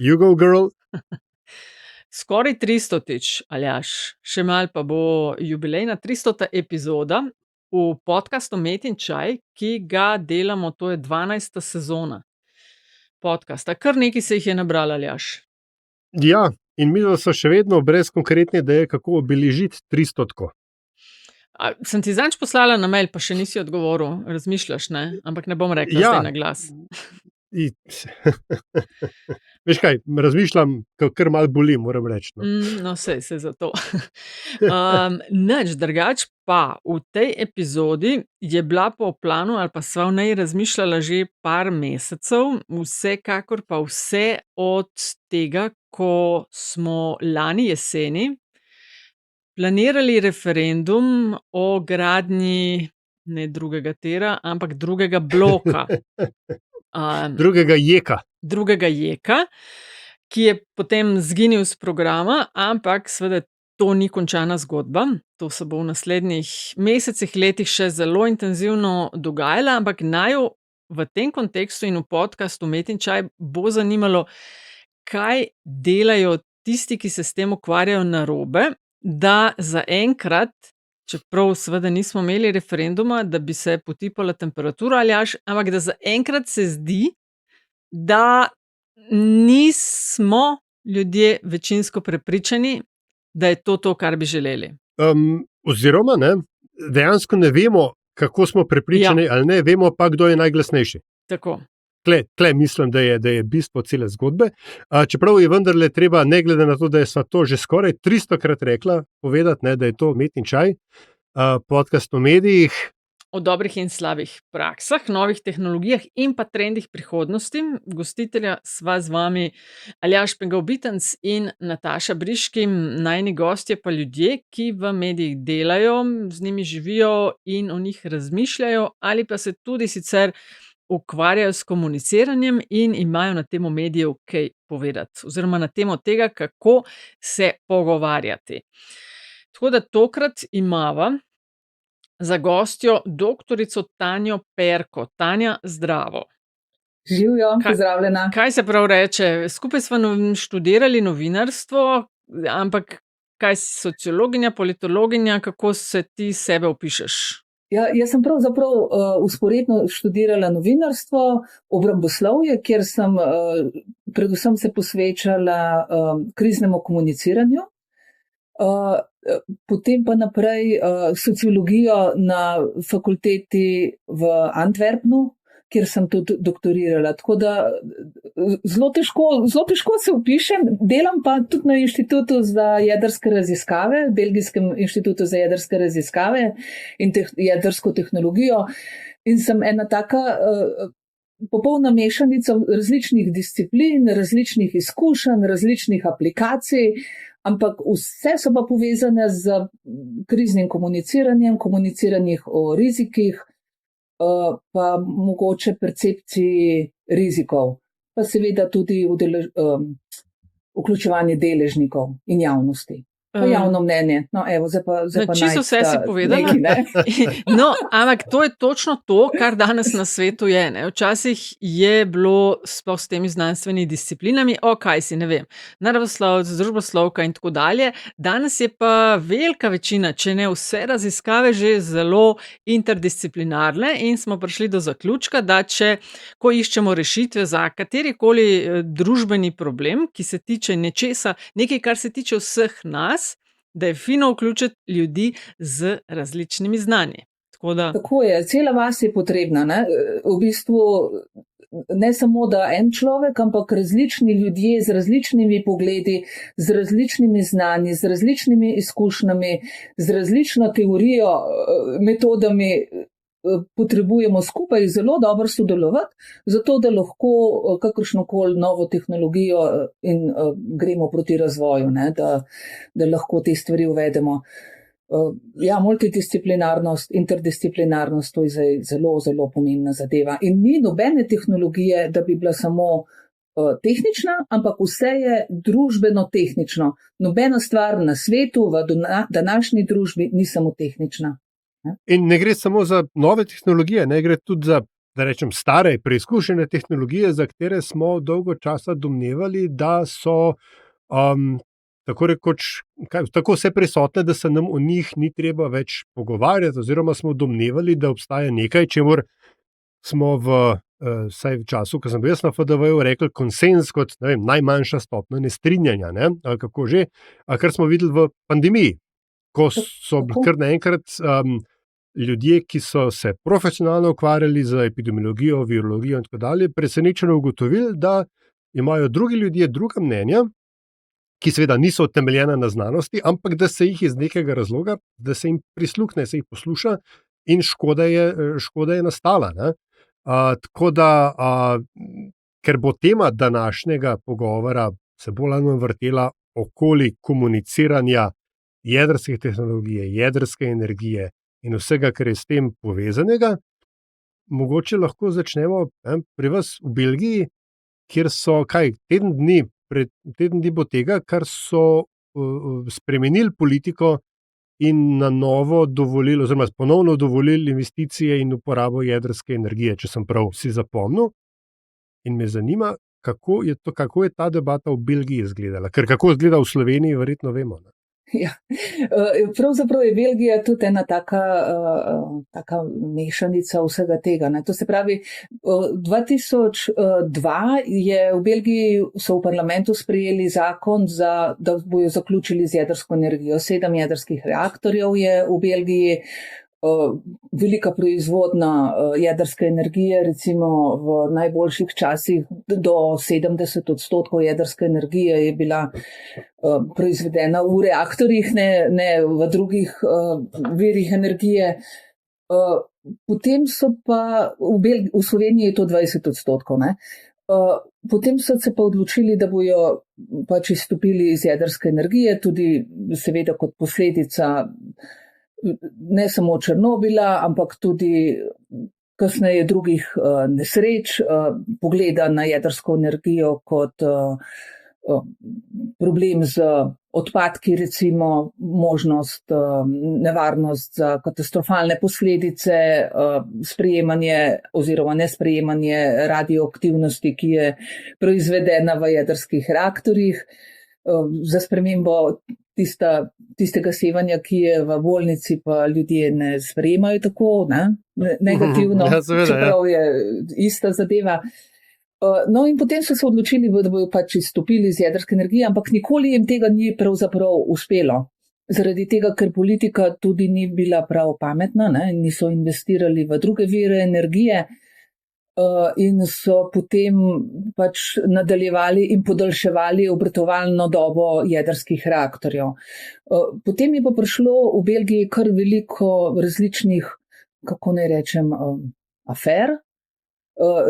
You go, girl. Skoraj 300-tič, Aljaž, še malo pa bo jubilejna 300. epizoda v podcastu Met in čaj, ki ga delamo, to je 12. sezona podcasta. Kar nekaj se jih je nabralo, Aljaž. Ja, in mi so še vedno brez konkretne ideje, kako obeležiti 300. Sem ti zadnjič poslala na mail, pa še nisi odgovoril, razmišljaš, ne? Ampak ne bom rekla zdaj na glas. Veš kaj, razmišljam, kar malo boli, moram reči. No, sej zato. Nič drugač pa v tej epizodi je bila po planu ali pa sva v njej razmišljala že par mesecev, vsekakor pa vse od tega, ko smo lani jeseni planirali referendum o gradnji ne drugega tira, ampak drugega bloka. Drugega jeka. Drugega jeka, ki je potem zginil s programa, ampak seveda to ni končana zgodba. To se bo v naslednjih mesecih, letih še zelo intenzivno dogajalo, ampak naju v tem kontekstu in v podcastu Met in čaj bo zanimalo, kaj delajo tisti, ki se s tem ukvarjajo narobe, da zaenkrat, čeprav seveda nismo imeli referenduma, da bi se potipala temperatura, Aljaž, ampak da zaenkrat se zdi, da nismo ljudje večinsko prepričani, da je to, kar bi želeli. Oziroma, dejansko ne vemo, kako smo prepričani ali ne, vemo pa, kdo je najglasnejši. Tako. Tle mislim, da je bistvo cele zgodbe. Čeprav je vendarle treba, ne glede na to, da je sva to že skoraj 300-krat rekla, povedati, da je to Met in čaj, podcast o medijih. O dobrih in slabih praksah, novih tehnologijah in pa trendih prihodnosti. Gostitelja sva z vami Aljaž Pengal-Bitenc in Nataša Briški, najini gostje pa ljudje, ki v medijih delajo, z njimi živijo in o njih razmišljajo ali pa se tudi sicer ukvarjajo s komuniciranjem in imajo na temo medijev kaj povedati. Oziroma na temo tega, kako se pogovarjati. Tako da tokrat imava za gostjo doktorico Tanjo Perko. Tanja, zdravo. Živjo, pozdravljena. Kaj se prav reče? Skupaj sva študirali novinarstvo, ampak kaj si sociologinja, politologinja, kako se ti sebe opišeš? Ja, jaz sem pravzaprav vzporedno študirala novinarstvo, obramboslovje, kjer sem predvsem se posvečala kriznemu komuniciranju. Potem pa naprej sociologijo na fakulteti v Antwerpnu, kjer sem tudi doktorirala. Tako da zelo težko se opišem. Delam pa tudi na Inštitutu za jedrske raziskave, Belgijskem inštitutu za jedrske raziskave in jedrsko tehnologijo. In sem ena taka popolna mešanica različnih disciplin, različnih izkušenj, različnih aplikacij, ampak vse so pa povezane z kriznim komuniciranjem, komuniciranjem o rizikih, pa mogoče percepciji rizikov, pa seveda tudi vključevanje deležnikov in javnosti. Pa javno mnenje. No, evo, zdaj pa čisto vse si povedala. No, ampak to je točno to, kar danes na svetu je. Ne? Včasih je bilo sploh s temi znanstvenimi disciplinami, kaj si, ne vem, naravoslovec, družboslovka in tako dalje. Danes je pa velika večina, če ne vse raziskave, že zelo interdisciplinarne in smo prišli do zaključka, da ko iščemo rešitve za katerikoli družbeni problem, ki se tiče nečesa, nekaj, kar se tiče vseh nas, da je fino vključiti ljudi z različnimi znanji. Tako je, cela vas je potrebna. Ne? V bistvu ne samo, da en človek, ampak različni ljudje z različnimi pogledi, z različnimi znanji, z različnimi izkušnjami, z različno teorijo, metodami potrebujemo skupaj zelo dobro sodelovati, zato da lahko kakršnokoli novo tehnologijo in gremo proti razvoju, ne, da lahko te stvari uvedemo. Ja, multidisciplinarnost, interdisciplinarnost, to je zdaj zelo, zelo pomembna zadeva. In ni nobene tehnologije, da bi bila samo tehnična, ampak vse je družbeno-tehnično. Nobena stvar na svetu v današnji družbi ni samo tehnična. In ne gre samo za nove tehnologije, ne gre tudi za da rečem, stare, preizkušene tehnologije, za katere smo dolgo časa domnevali, da so tako rekoč tako vse prisotne, da se nam o njih ni treba več pogovarjati, oziroma smo domnevali, da obstaja nekaj, čemur smo vsaj v času, ko sem bil jaz na FDV-ju, rekli konsenz kot, ne vem, najmanjša stopnja nestrinjanja, ne, ali kako že, kar smo videli v pandemiji, ko so kar naenkrat ljudje, ki so se profesionalno ukvarjali z epidemiologijo, virologijo in tako dalje, presenečeno ugotovili, da imajo drugi ljudje druga mnenja, ki seveda niso utemeljena na znanosti, ampak da se jih iz nekega razloga, da se jim prisluhne, se jih posluša in škoda je nastala. Ne? Tako da, ker bo tema današnjega pogovora se bolj ali manj vrtela okoli komuniciranja jedrske tehnologije, jedrske energije in vsega, kar je s tem povezanega, mogoče lahko začnemo pri vas v Belgiji, kjer so teden dni bo tega, kar so spremenili politiko in na novo dovolili, oziroma ponovno dovolili investicije in uporabo jedrske energije, če sem prav si zapomnil. In me zanima, kako je ta debata v Belgiji izgledala. Ker kako izgleda v Sloveniji, verjetno vemo. Ne? Ja. Pravzaprav je Belgija tudi ena taka mešanica vsega tega. Ne. To se pravi, 2002 je v Belgiji, so v parlamentu sprejeli zakon, da bojo zaključili z jedrsko energijo. 7 jedrskih reaktorjev je v Belgiji, velika proizvodna jedrske energije, recimo v najboljših časih do 70% jedrske energije je bila proizvedena v reaktorjih, ne v drugih virih energije. Potem so pa v Sloveniji je to 20%. Ne? Potem so se pa odločili, da bojo pač izstopili iz jedrske energije, tudi seveda kot posledica ne samo Černobila, ampak tudi kasneje drugih nesreč, pogleda na jedrsko energijo kot problem z odpadki, recimo možnost, nevarnost za katastrofalne posledice, sprejemanje oziroma nesprejemanje radioaktivnosti, ki je proizvedena v jedrskih reaktorjih, za spremembo tistega sevanja, ki je v bolnici, pa ljudje ne sprejemajo tako negativno, čeprav je ista zadeva. No in potem so se odločili, da bojo pač izstopili iz jedrske energije, ampak nikoli jim tega ni pravzaprav uspelo. Zaradi tega, ker politika tudi ni bila prav pametna, niso investirali v druge vire energije in so potem pač nadaljevali in podaljševali obratovalno dobo jedrskih reaktorjev. Potem je pa prišlo v Belgiji kar veliko različnih, kako naj rečem, afer.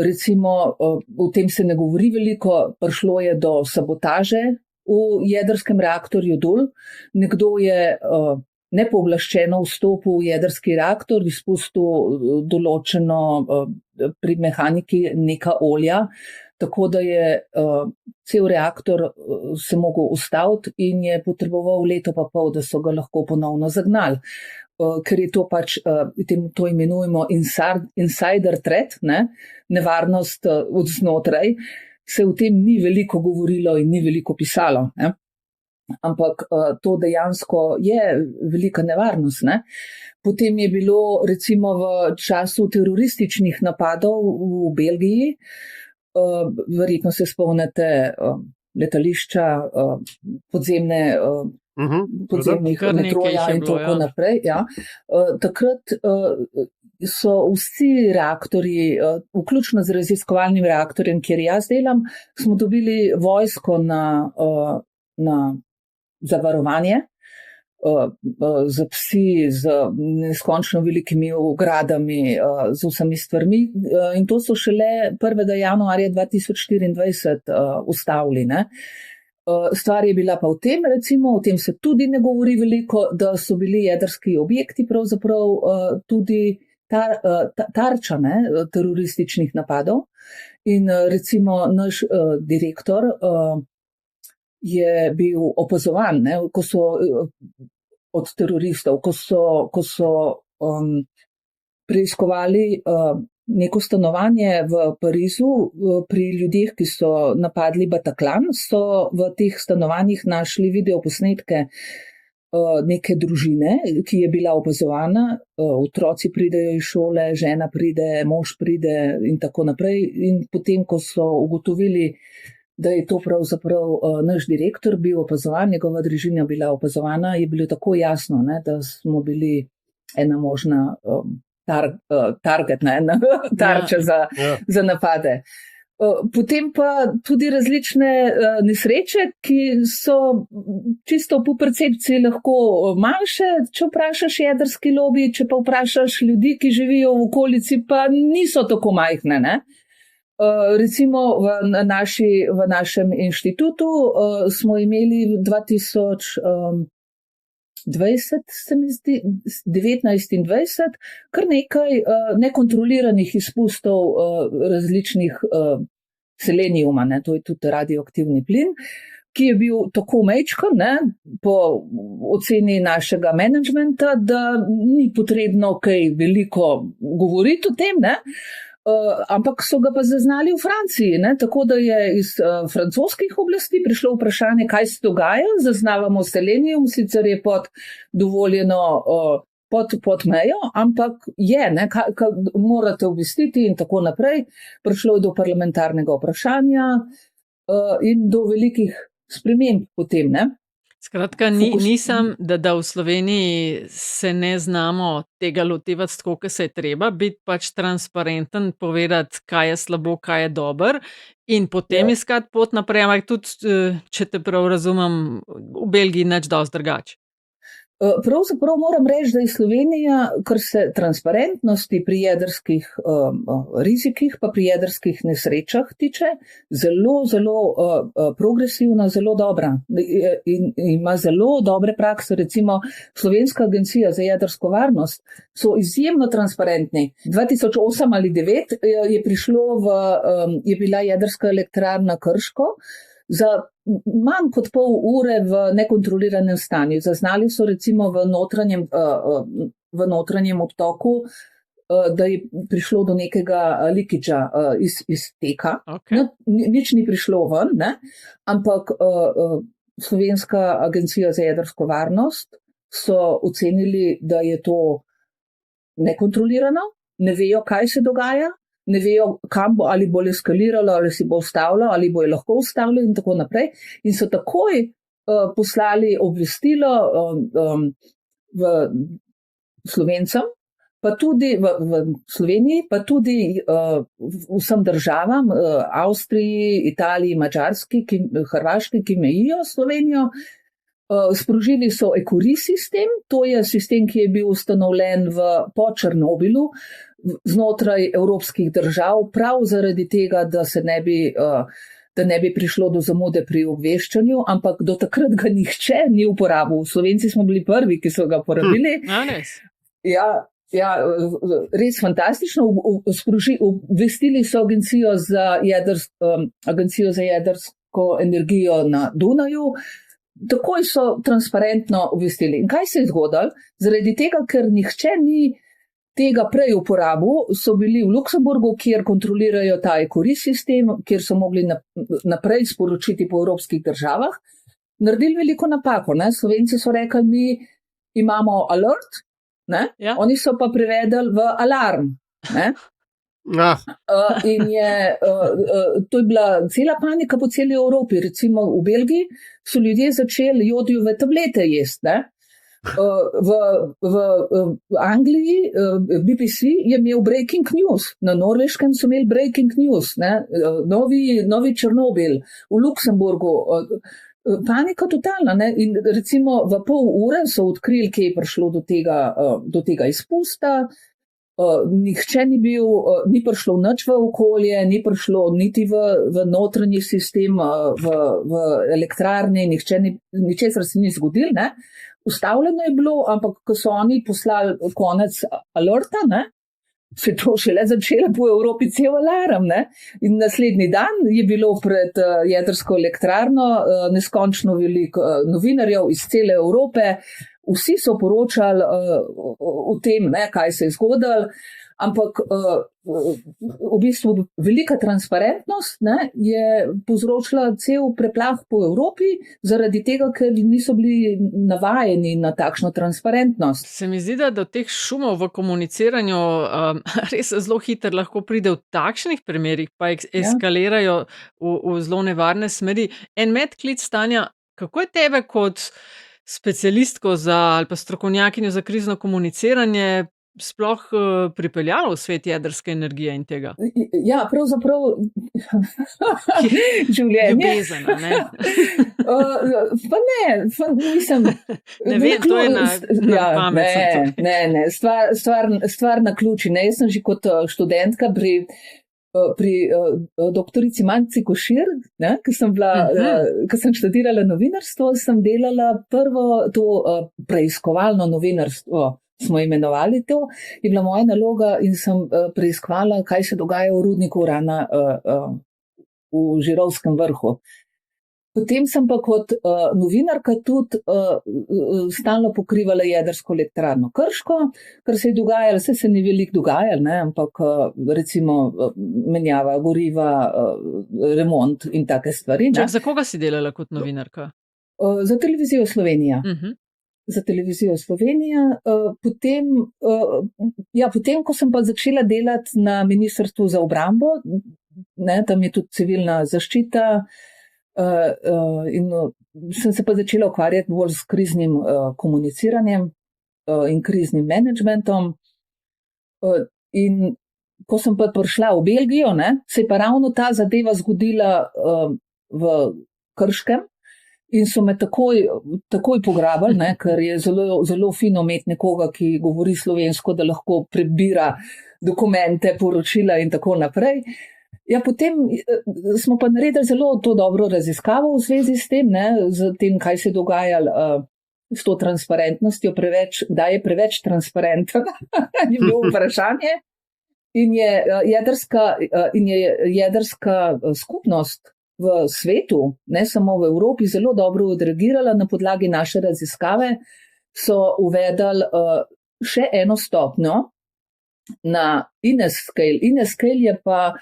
Recimo, o tem se ne govori veliko, prišlo je do sabotaže v jedrskem reaktorju Dol. Nekdo je nepooblaščeno vstopil v jedrski reaktor, izpustil določeno pri mehaniki neka olja, tako da je cel reaktor se mogel ustaviti in je potreboval leto pa pol, da so ga lahko ponovno zagnali. Ker je to pač, to imenujemo insider threat, nevarnost od znotraj, se o tem ni veliko govorilo in ni veliko pisalo. Ampak to dejansko je velika nevarnost. Potem je bilo recimo v času terorističnih napadov v Belgiji, verjetno se spomnite letališča, podzemnih metroja in tako naprej. Ja. Takrat so vsi reaktorji, vključno z raziskovalnim reaktorjem, kjer jaz delam, smo dobili vojsko na zavarovanje, z psi, z neskončno velikimi ogradami, z vsemi stvarmi. In to so šele 1. januarja 2024 ustavili. Stvar je bila pa v tem, recimo, o tem se tudi ne govori veliko, da so bili jedrski objekti pravzaprav tudi tarča terorističnih napadov. In recimo naš direktor je bil opazovan, ko so od teroristov, ko so preiskovali neko stanovanje v Parizu pri ljudeh, ki so napadli Bataclan, so v teh stanovanjih našli videoposnetke neke družine, ki je bila opazovana, otroci pridejo iz šole, žena pride, mož pride in tako naprej. In potem, ko so ugotovili, da je to pravzaprav naš direktor bil opazovan, njegova družina bila opazovana, je bilo tako jasno, ne, da smo bili ena možna target, ena tarča za napade. Potem pa tudi različne nesreče, ki so čisto po percepciji lahko manjše, če vprašaš jedrski lobby, če pa vprašaš ljudi, ki živijo v okolici, pa niso tako majhne, ne? Recimo v našem inštitutu smo imeli 2020, se mi zdi, 19 in 20, kar nekaj nekontroliranih izpustov različnih selenijuma, ne, to je tudi radioaktivni plin, ki je bil tako majčken, ne, po oceni našega menedžmenta, da ni potrebno kaj veliko govoriti o tem, ne. Ampak so ga pa zaznali v Franciji, ne? Tako da je iz francoskih oblasti prišlo vprašanje, kaj se dogaja, zaznavamo selenijum, sicer je pod dovoljeno pod mejo, ampak je, ne? Morate obvestiti in tako naprej. Prišlo je do parlamentarnega vprašanja in do velikih sprememb potem, ne? Skratka, nisem, da v Sloveniji se ne znamo tega lotevati tako, kot se je treba, biti pač transparenten, povedati, kaj je slabo, kaj je dober in potem iskati pot naprej, ampak tudi, če te prav razumem, v Belgiji nič dosti drugače. Pravzaprav moram reči, da je Slovenija, kar se transparentnosti pri jedrskih rizikih pa pri jedrskih nesrečah tiče, zelo, zelo progresivna, zelo dobra in ima zelo dobre prakse. Recimo Slovenska agencija za jedrsko varnost so izjemno transparentni. 2008 ali 2009 je bila jedrska elektrarna Krško za manj kot pol ure v nekontroliranem stanju. Zaznali so recimo v notranjem obtoku, da je prišlo do nekega likiča iz teka. Okay. Nič ni prišlo ven, ne? Ampak Slovenska agencija za jedrsko varnost so ocenili, da je to nekontrolirano, ne vejo, kaj se dogaja, ne vejo, kam bo, ali bo eskaliralo, ali si bo ustavilo, ali bo je lahko ustavilo in tako naprej. In so takoj poslali obvestilo v Slovencem, pa tudi v Sloveniji, pa tudi vsem državam, Avstriji, Italiji, Madžarski, Hrvaški, ki mejijo Slovenijo. Sprožili so ECORIS sistem, to je sistem, ki je bil ustanovljen po Černobilu, znotraj evropskih držav, prav zaradi tega, da ne bi prišlo do zamude pri obveščanju, ampak do takrat ga nihče ni uporabil. Slovenci smo bili prvi, ki so ga uporabili. Ja, res fantastično. Obvestili so agencijo za jedrsko energijo na Dunaju. Takoj so transparentno obvestili. In kaj se je zgodilo? Zaradi tega, ker nihče ni tega prej uporabil, so bili v Luksemburgu, kjer kontrolirajo ta ECORIS sistem, kjer so mogli naprej sporočiti po evropskih državah, naredili veliko napako. Ne? Slovenci so rekli, mi imamo alert, ne? Ja. Oni so pa prevedli v alarm. Ne? In to je bila cela panika po celi Evropi. Recimo v Belgiji so ljudje začeli jodijeve tablete jesti, ne? V Angliji BBC je imel breaking news, na Norveškem so imeli breaking news, ne? Novi Černobil, v Luksemburgu, panika totalna, ne? In recimo v pol ure so odkrili, kje je prišlo do tega izpusta. Nihče ni prišlo nič v okolje, ni prišlo niti v notranji sistem, v elektrarni, ničesar se ni zgodilo, ne? Ustavljeno je bilo, ampak ko so oni poslali konec alerta, ne, se je to šele začelo po Evropi cel alarm, ne. In naslednji dan je bilo pred jedrsko elektrarno neskončno veliko novinarjev iz cele Evrope, vsi so poročali o tem, ne, kaj se je zgodilo, ampak v bistvu velika transparentnost, ne, je povzročila cel preplah po Evropi, zaradi tega, ker niso bili navajeni na takšno transparentnost. Se mi zdi, da do teh šumov v komuniciranju res zelo hitro lahko pride v takšnih primerih, pa eskalirajo v zelo nevarne smeri. En medklic, Tanja, kako je tebe kot specialistko ali pa strokovnjakinjo za krizno komuniciranje sploh pripeljalo v svet jedrske energije in tega? Ja, pravzaprav življenje. Ljubezen, a ne? Pa ne, mislim. Ne vem, to je na pamet. Ne, stvar na ključi. Jaz sem že kot študentka pri doktorici Manci Košir, ko sem študirala novinarstvo, sem delala prvo to preiskovalno novinarstvo, smo imenovali to, je bila moja naloga in sem preiskovala, kaj se dogaja v rudniku urana v Žirovskem vrhu. Potem sem pa kot novinarka tudi stalno pokrivala jedrsko elektrarno Krško, kar se je dogajalo, se ni veliko dogajalo, ampak recimo menjava goriva, remont in take stvari. Čak, za koga si delala kot novinarka? Za televizijo Slovenija. Za televizijo Slovenija. Potem, ko sem pa začela delati na Ministrstvu za obrambo, tam je tudi civilna zaščita, in sem se pa začela ukvarjati bolj s kriznim komuniciranjem in kriznim menedžmentom. In ko sem pa prišla v Belgijo, se je pa ravno ta zadeva zgodila v Krškem in so me takoj pograbili, ker je zelo, zelo fino imeti nekoga, ki govori slovensko, da lahko prebira dokumente, poročila in tako naprej. Ja, potem smo pa naredili zelo to dobro raziskavo v zvezi s tem, z tem, kaj se je dogajalo s to transparentnostjo, da je preveč transparenten, je bilo vprašanje. In je jedrska skupnost v svetu, ne samo v Evropi, zelo dobro odreagirala. Na podlagi naše raziskave so uvedli še eno stopnjo na Ines scale. Ines scale je pa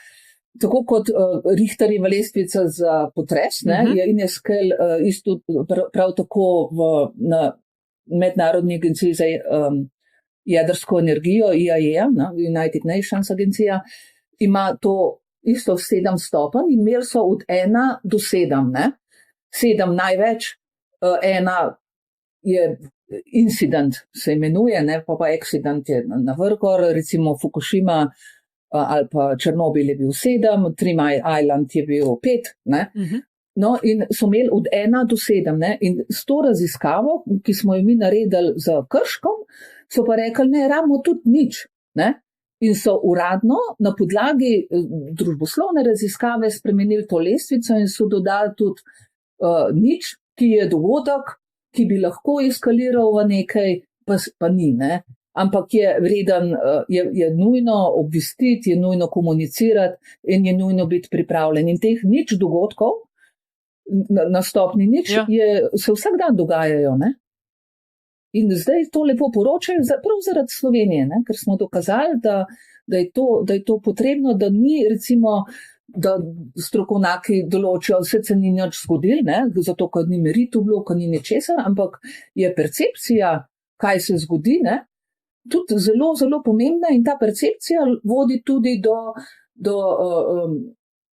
tako kot Richterjeva lestvica za potres, je Ines scale isto prav tako na Mednarodni agenciji za jedrsko energijo, IAEA, United Nations agencija, ima to isto 7 stopenj in imeli so od 1 do 7. 7 največ, 1 je incident, se imenuje, pa accident je na vrhu, recimo Fukushima ali pa Černobil je bil 7, 3 Mile Island je bil 5. No, in so imeli od 1 do 7. In s to raziskavo, ki smo jo mi naredili z Krškom, so pa rekli, ne, rabimo tudi nič. In so uradno na podlagi družboslovne raziskave spremenili to lestvico in so dodali tudi nič, ki je dogodek, ki bi lahko eskaliral v nekaj, pa ni, ampak je vreden, je nujno obvestiti, je nujno komunicirati in je nujno biti pripravljen. In teh nič dogodkov, na stopni nič, se vsak dan dogajajo. In zdaj to lepo poročajo, prav zaradi Slovenije, ker smo dokazali, da je to potrebno, da ni recimo, da strokovnjaki določijo, vse se ni nič zgodil, zato, ker ni meritev bilo, ker ni ničesar, ampak je percepcija, kaj se zgodi, tudi zelo, zelo pomembna in ta percepcija vodi tudi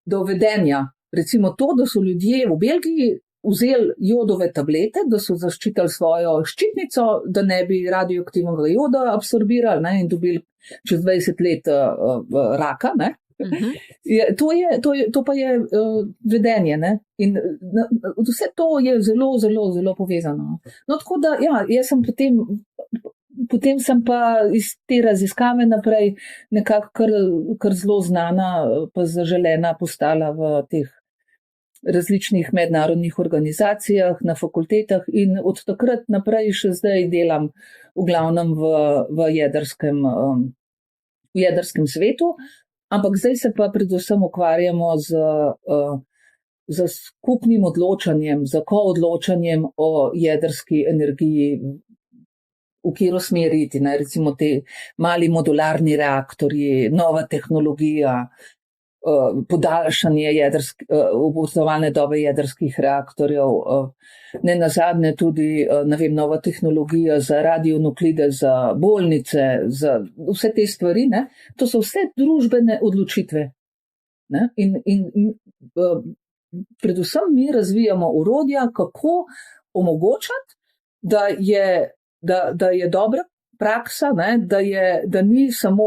do vedenja. Recimo to, da so ljudje v Belgiji vzeli jodove tablete, da so zaščitili svojo ščitnico, da ne bi radioaktivnega joda absorbirali in dobili čez 20 let raka. To pa je vedenje. In vse to je zelo, zelo, zelo povezano. No, tako da, jaz sem potem sem pa iz te raziskave naprej nekako kar zelo znana pa zaželena postala v teh različnih mednarodnih organizacijah, na fakultetah in od takrat naprej še zdaj delam v glavnem v jedrskem svetu, ampak zdaj se pa predvsem ukvarjamo z skupnim odločanjem, z koodločanjem o jedrski energiji v katero smer iti, ne, recimo te mali modularni reaktorji, nova tehnologija, podaljšanje obratovalne dobe jedrskih reaktorjev, nenazadnje tudi, ne vem, nova tehnologija za radionuklide, za bolnice, za vse te stvari, ne, to so vse družbene odločitve. Ne, in predvsem mi razvijamo orodja, kako omogočati, da je dobra praksa, ne, da ni samo,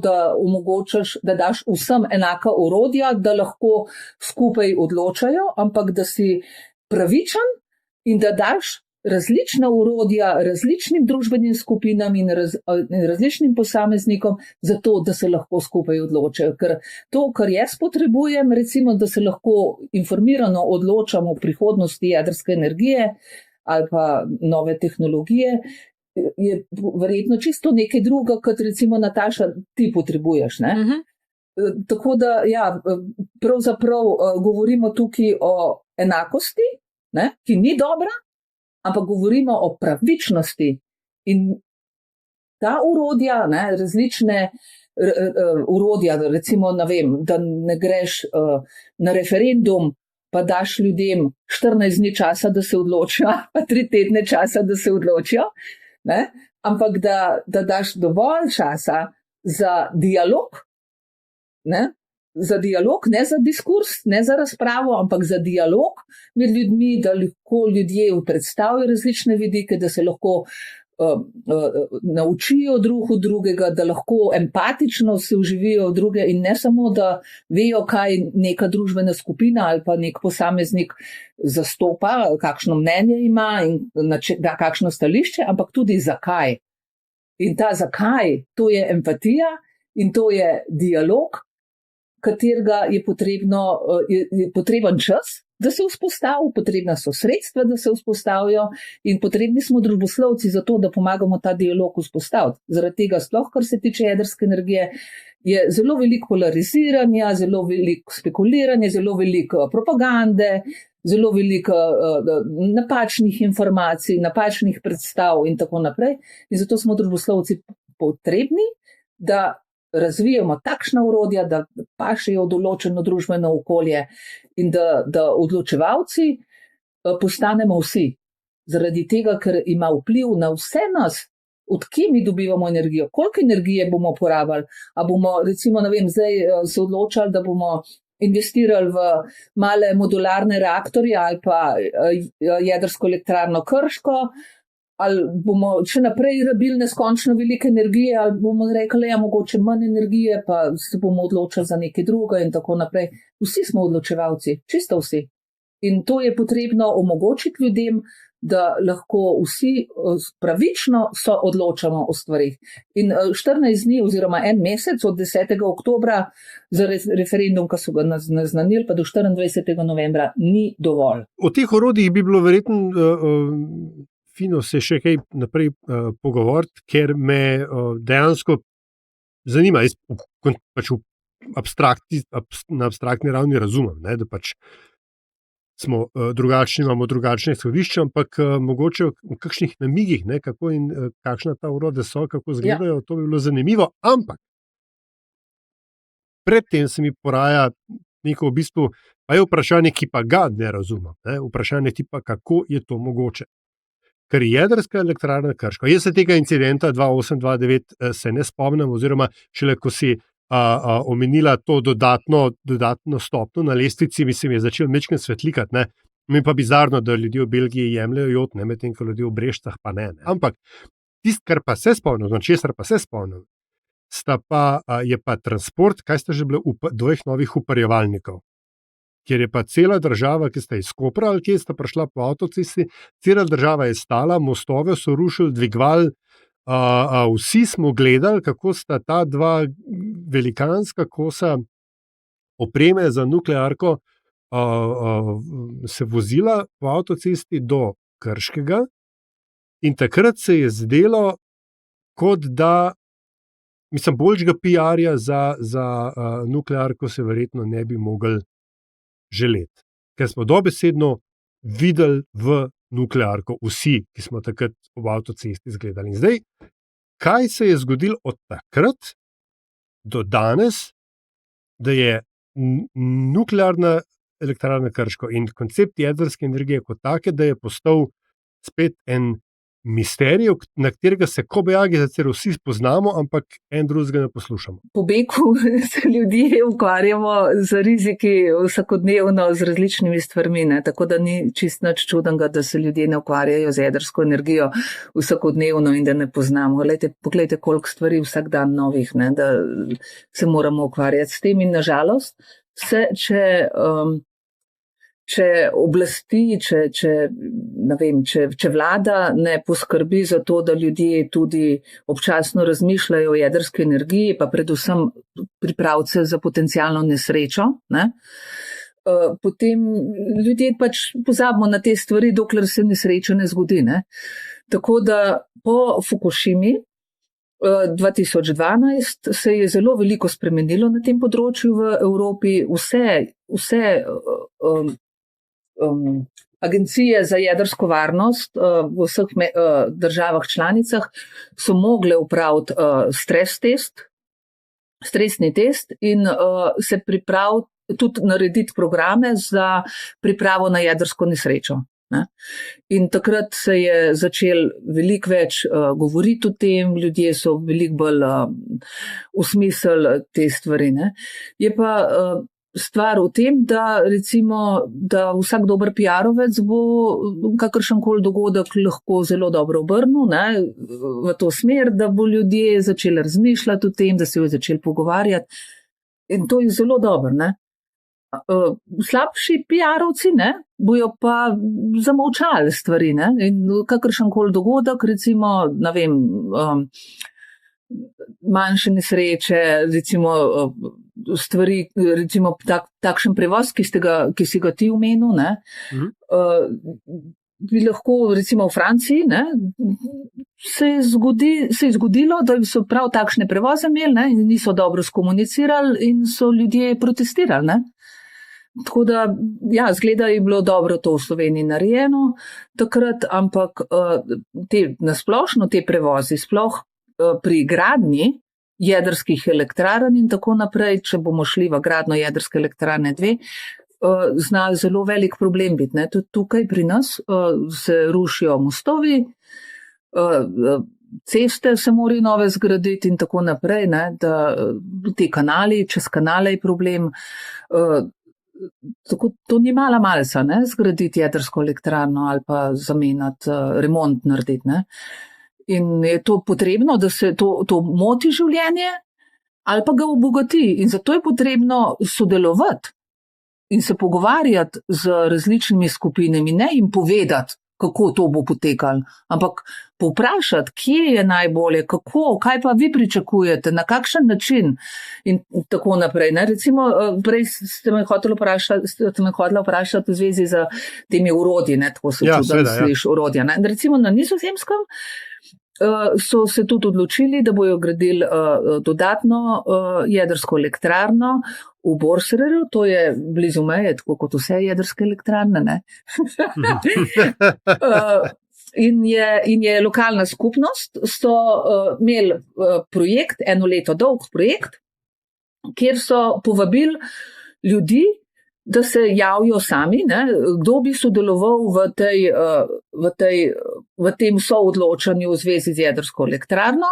da omogočaš, da daš vsem enaka orodja, da lahko skupaj odločajo, ampak da si pravičen in da daš različna orodja različnim družbenim skupinam in različnim posameznikom, zato da se lahko skupaj odločajo. Ker to, kar jaz potrebujem, recimo, da se lahko informirano odločamo o prihodnosti jedrske energije ali pa nove tehnologije, je verjetno čisto nekaj druga, kot recimo, Nataša, ti potrebuješ. Ne? Tako da, ja, pravzaprav govorimo tukaj o enakosti, ne, ki ni dobra, ampak govorimo o pravičnosti. In ta orodja, ne, različne orodja, recimo, ne vem, da ne greš na referendum, pa daš ljudem 14 dni časa, da se odločijo, pa 3 tedne časa, da se odločijo, ne? Ampak da daš dovolj časa za dialog, ne? Za dialog, ne za diskurs, ne za razpravo, ampak za dialog med ljudmi, da lahko ljudje predstavijo različne vidike, da se lahko naučijo drug od drugega, da lahko empatično se vživijo v druge in ne samo, da vejo, kaj neka družbena skupina ali pa nek posameznik zastopa, kakšno mnenje ima in kakšno stališče, ampak tudi zakaj. In ta zakaj, to je empatija in to je dialog, katerega je potreben čas, da se vzpostavi, potrebna so sredstva, da se vzpostavijo in potrebni smo družboslovci za to, da pomagamo ta dialog vzpostaviti. Zaradi tega sploh, kar se tiče jedrske energije, je zelo veliko polariziranja, zelo veliko spekuliranja, zelo veliko propagande, zelo veliko napačnih informacij, napačnih predstav in tako naprej. In zato smo družboslovci potrebni, da razvijamo takšna orodja, da pašejo v določeno družbeno okolje in da odločevalci postanemo vsi. Zaradi tega, ker ima vpliv na vse nas, od kje mi dobivamo energijo, koliko energije bomo porabili, a bomo recimo, ne vem, zdaj se odločali, da bomo investirali v male modularne reaktorje ali pa jedrsko elektrarno Krško, ali bomo še naprej rabili neskončno veliko energije, ali bomo rekli, ja, mogoče manj energije, pa se bomo odločili za nekaj druga in tako naprej. Vsi smo odločevalci, čisto vsi. In to je potrebno omogočiti ljudem, da lahko vsi pravično so odločamo o stvarih. In 14 dni oziroma en mesec od 10. oktobra za referendum, ko so ga naznanili, pa do 24. novembra ni dovolj. O teh orodjih bi bilo verjetno fino se še kaj naprej pogovoriti, ker me dejansko zanima. Jaz pač na abstraktni ravni razumem, ne, da pač smo drugačni, imamo drugačne izhodišča, ampak mogoče v kakšnih namigih, ne, kako in kakšna ta orodja so, kako izgledajo, to bi bilo zanimivo. Ampak predtem se mi poraja neko v bistvu, pa je vprašanje, ki pa ga ne razumem. Ne, vprašanje tipa, kako je to mogoče. Ker jedrska elektrarna Krško, jaz se tega incidenta 2008-2009 se ne spomnim, oziroma šele ko si omenila to dodatno stopnjo na lestvici, mislim, je začel mečken svetlikati, ne. Mi pa bizarno, da ljudje v Belgiji jemljajo jod, ne, medtem ko ljudje v Breštah pa ne. Ampak tisto, kar pa se spomnim, česar pa se spomnim, je pa transport, kaj sta že bile dveh novih uparjevalnikov. Kjer je pa cela država, ki sta iz Kopra ali kje sta prišla po avtocesti, cela država je stala, mostove so rušili, dvigovali, vsi smo gledali, kako sta ta dva velikanska kosa opreme za nuklearko se vozila po avtocesti do Krškega in takrat se je zdelo, kot da, mislim, boljšega PR-ja za nuklearko se verjetno ne bi mogli želeti. Ker smo dobesedno videli v nuklearko, vsi, ki smo takrat v avtocesti zgledali. In zdaj, kaj se je zgodilo od takrat do danes, da je nuklearna elektrarna Krško in koncept jedrske energije kot take, da je postal spet en misterij, na katerega se kobajagi sicer vsi spoznamo, ampak en drugega ne poslušamo. Po beku se ljudje ukvarjamo z riziki vsakodnevno, z različnimi stvarmi, ne? Tako da ni čisto nič čudenega, da se ljudje ne ukvarjajo z jedrsko energijo vsakodnevno in da ne poznamo. Poglejte, koliko stvari vsak dan novih, ne? Da se moramo ukvarjati s tem in nažalost, če oblasti, če vlada ne poskrbi za to, da ljudje tudi občasno razmišljajo o jedrski energiji, pa predvsem pripravce za potencialno nesrečo, ne, potem ljudje pač pozabimo na te stvari, dokler se nesreča ne zgodi. Ne. Tako da po Fukushimi 2012 se je zelo veliko spremenilo na tem področju v Evropi. Vse agencije za jedrsko varnost v vseh državah članicah so mogle upraviti stresni test in se pripraviti, tudi narediti programe za pripravo na jedrsko nesrečo. Ne? In takrat se je začel veliko več govoriti o tem, ljudje so veliko bolj usmislili te stvari. Ne? Je pa stvar v tem, da recimo, da vsak dober PR-ovec bo kakršenkoli dogodek lahko zelo dobro obrnil, ne, v to smer, da bo ljudje začeli razmišljati o tem, da se bodo začeli pogovarjati. In to je zelo dobro, ne. Slabši PR-ovci, ne, bojo pa zamolčali stvari, ne, in kakršenkoli dogodek, recimo, ne vem, manjše nesreče, recimo stvari, recimo takšen prevoz, ki si ga ti omenil, ne, bi lahko recimo v Franciji, ne, se je zgodilo, da so prav takšne prevoze imeli, ne, in niso dobro skomunicirali in so ljudje protestirali, ne. Tako da, ja, zgleda je bilo dobro to v Sloveniji narejeno takrat, ampak nasplošno te prevozi, sploh pri gradnji jedrskih elektrarn in tako naprej, če bomo šli v gradno jedrske elektrarne 2, zna zelo velik problem biti. Ne? Tudi tukaj pri nas se rušijo mostovi, ceste se morajo nove zgraditi in tako naprej, ne? Da te kanali, čez kanale je problem. Tako, to ni mala malca, ne? Zgraditi jedrsko elektrarno ali pa zamenjati, remont narediti. Ne? In je to potrebno, da se to moti življenje ali pa ga obogati. In zato je potrebno sodelovati in se pogovarjati z različnimi skupinami, ne jim povedati, kako to bo potekalo, ampak povprašati, kje je najbolje, kako, kaj pa vi pričakujete, na kakšen način in tako naprej. Ne? Recimo, prej ste me hoteli vprašati v zvezi z temi orodji, ne? Tako se čudno sliši orodja. Ne? Recimo na Nizozemskem so se tudi odločili, da bojo gradili dodatno jedrsko elektrarno v Borsererju, to je blizu meje, tako kot vse jedrske elektrarne, ne? In je lokalna skupnost, so imeli projekt, 1 leto dolg projekt, kjer so povabili ljudi, da se javijo sami, ne, kdo bi sodeloval v tem soodločanju v zvezi z jedrsko elektrarno.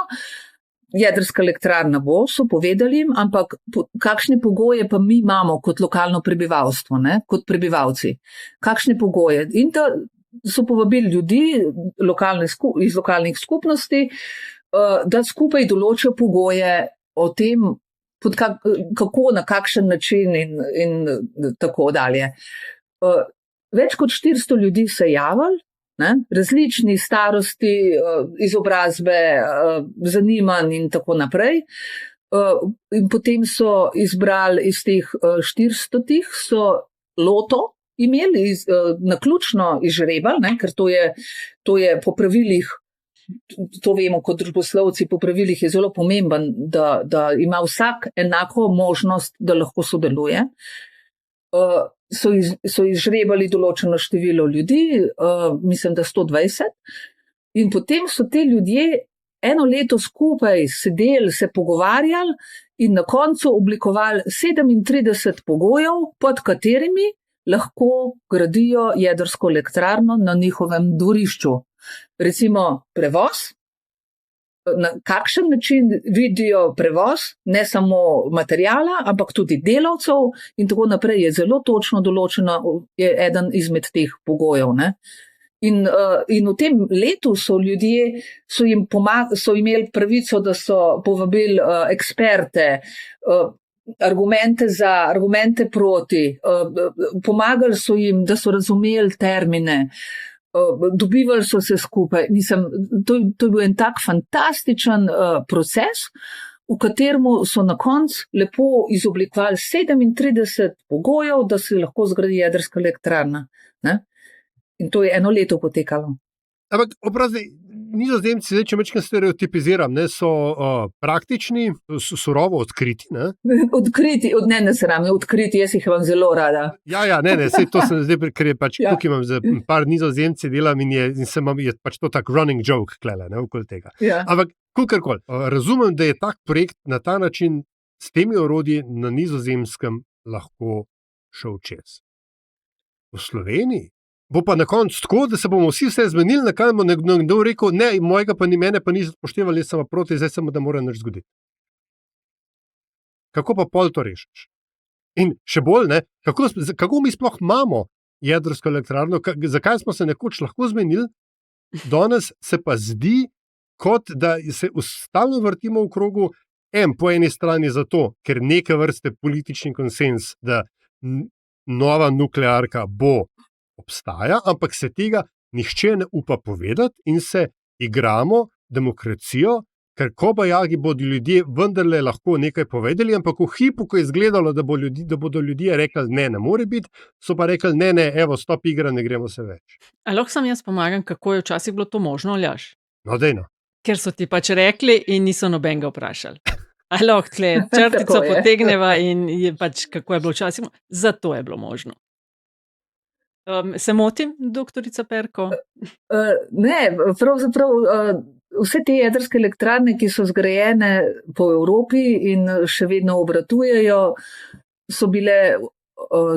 Jedrska elektrarna bo, so povedali jim, ampak kakšne pogoje pa mi imamo kot lokalno prebivalstvo, ne, kot prebivalci. Kakšne pogoje? In da so povabili ljudi iz lokalnih skupnosti, da skupaj določijo pogoje o tem, kako, na kakšen način in tako dalje. Več kot 400 ljudi se je javili, ne, različni starosti, izobrazbe, zanimanj in tako naprej. In potem so izbrali iz teh 400, so loto imeli, naključno izžrebali, ne, ker to je po pravilih, to vemo kot družboslovci, po pravilih je zelo pomemben, da ima vsak enako možnost, da lahko sodeluje. so izžrebali določeno število ljudi, mislim, da 120, in potem so te ljudje eno leto skupaj sedeli, se pogovarjali in na koncu oblikovali 37 pogojev, pod katerimi lahko gradijo jedrsko elektrarno na njihovem dvorišču. Recimo prevoz, na kakšen način vidijo prevoz, ne samo materijala, ampak tudi delavcev in tako naprej je zelo točno določeno, je eden izmed teh pogojev, ne. In v tem letu so ljudje, so imeli pravico, da so povabili eksperte, argumente za, argumente proti, pomagali so jim, da so razumeli termine, dobivali so se skupaj. Mislim, to je bil en tak fantastičen proces, v katerem so na koncu lepo izoblikovali 37 pogojev, da se lahko zgradi jedrska elektrarna, ne. In to je eno leto potekalo. Ampak, oprosti, Nizozemci, zdaj, če mečkam stereotipiziramo, ne, so praktični, surovo odkriti, ne? Odkriti, ne nesramni, odkriti, jaz jih imam zelo rada. Ja, ne, sej to sem zdaj, ker je pač tukaj imam za par Nizozemci delam in je pač to tak running joke klele, ne, okoli tega. Ja. Ampak, kakorkoli, razumem, da je tak projekt na ta način s temi orodji na Nizozemskem lahko šel čez. V Sloveniji bo pa na koncu tako, da se bomo vsi vse zmenili, na kaj bo nekdo rekel, ne, mojega pa ni, mene pa niso spoštevali, jaz sem proti, zdaj samo, da mora nič zgoditi. Kako pa pol to rešiš? In še bolj, ne, kako mi sploh imamo jedrsko elektrarno, zakaj smo se nekoč lahko zmenili, danes se pa zdi, kot da se stalno vrtimo v krogu, po eni strani zato, ker neke vrste politični konsens, da nova nuklearka obstaja, ampak se tega nihče ne upa povedati in se igramo demokracijo, ker kobajagi bodo ljudje vendarle lahko nekaj povedali, ampak v hipu, ko je izgledalo, da bodo ljudje rekli, ne more biti, so pa rekli, ne, evo, stop igra, ne gremo se več. A lahko sam jaz pomagam, kako je včasih bilo to možno, Aljaž? No, dejno. Ker so ti pač rekli in niso nobenega vprašali. A lahko tle črtico potegneva in je pač, kako je bilo včasih, zato je bilo možno. Se motim, doktorica Perko? Ne, pravzaprav vse te jedrske elektrarne, ki so zgrajene po Evropi in še vedno obratujejo, so bile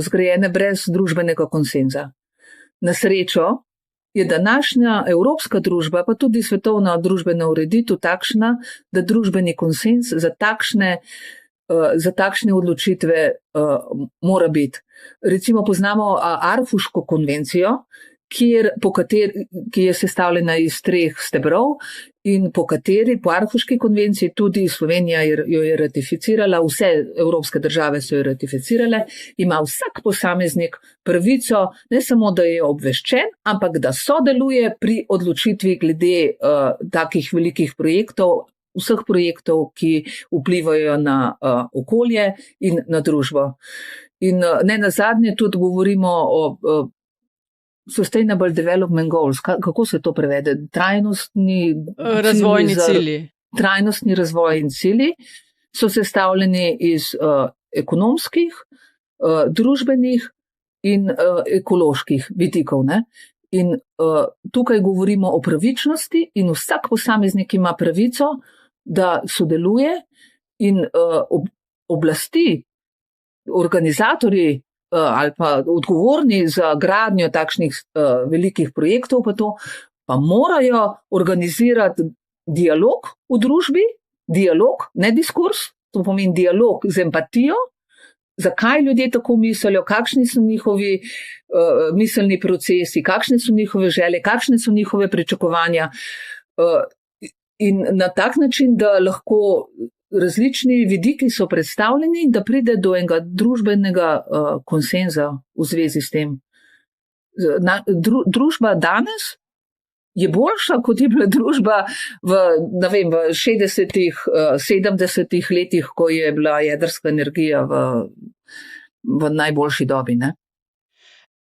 zgrajene brez družbenega konsenza. Na srečo je današnja evropska družba, pa tudi svetovna družbena ureditev takšna, da družbeni konsens za takšne odločitve mora biti. Recimo poznamo Aarhuško konvencijo, ki je sestavljena iz 3 stebrov in po Aarhuški konvenciji tudi Slovenija jo je ratificirala, vse evropske države so jo ratificirale, ima vsak posameznik pravico, ne samo, da je obveščen, ampak da sodeluje pri odločitvi glede takih velikih projektov, vseh projektov, ki vplivajo na okolje in na družbo. In ne nazadnje tudi govorimo o Sustainable Development Goals. Kako se to prevede? Trajnostni razvojni cilji. Trajnostni razvojni cilji so sestavljeni iz ekonomskih, družbenih in ekoloških vidikov, ne? In tukaj govorimo o pravičnosti in vsak posameznik ima pravico, da sodeluje in oblasti, organizatorji ali pa odgovorni za gradnjo takšnih velikih projektov pa morajo organizirati dialog v družbi, dialog, ne diskurs, to pomeni dialog z empatijo, zakaj ljudje tako mislijo, kakšni so njihovi miselni procesi, kakšne so njihove želje, kakšne so njihove pričakovanja. In na tak način, da lahko različni vidiki so predstavljeni in da pride do enega družbenega konsenza v zvezi s tem. Družba danes je boljša, kot je bila družba v 60-ih, 70-ih letih, ko je bila jedrska energija v najboljši dobi, ne?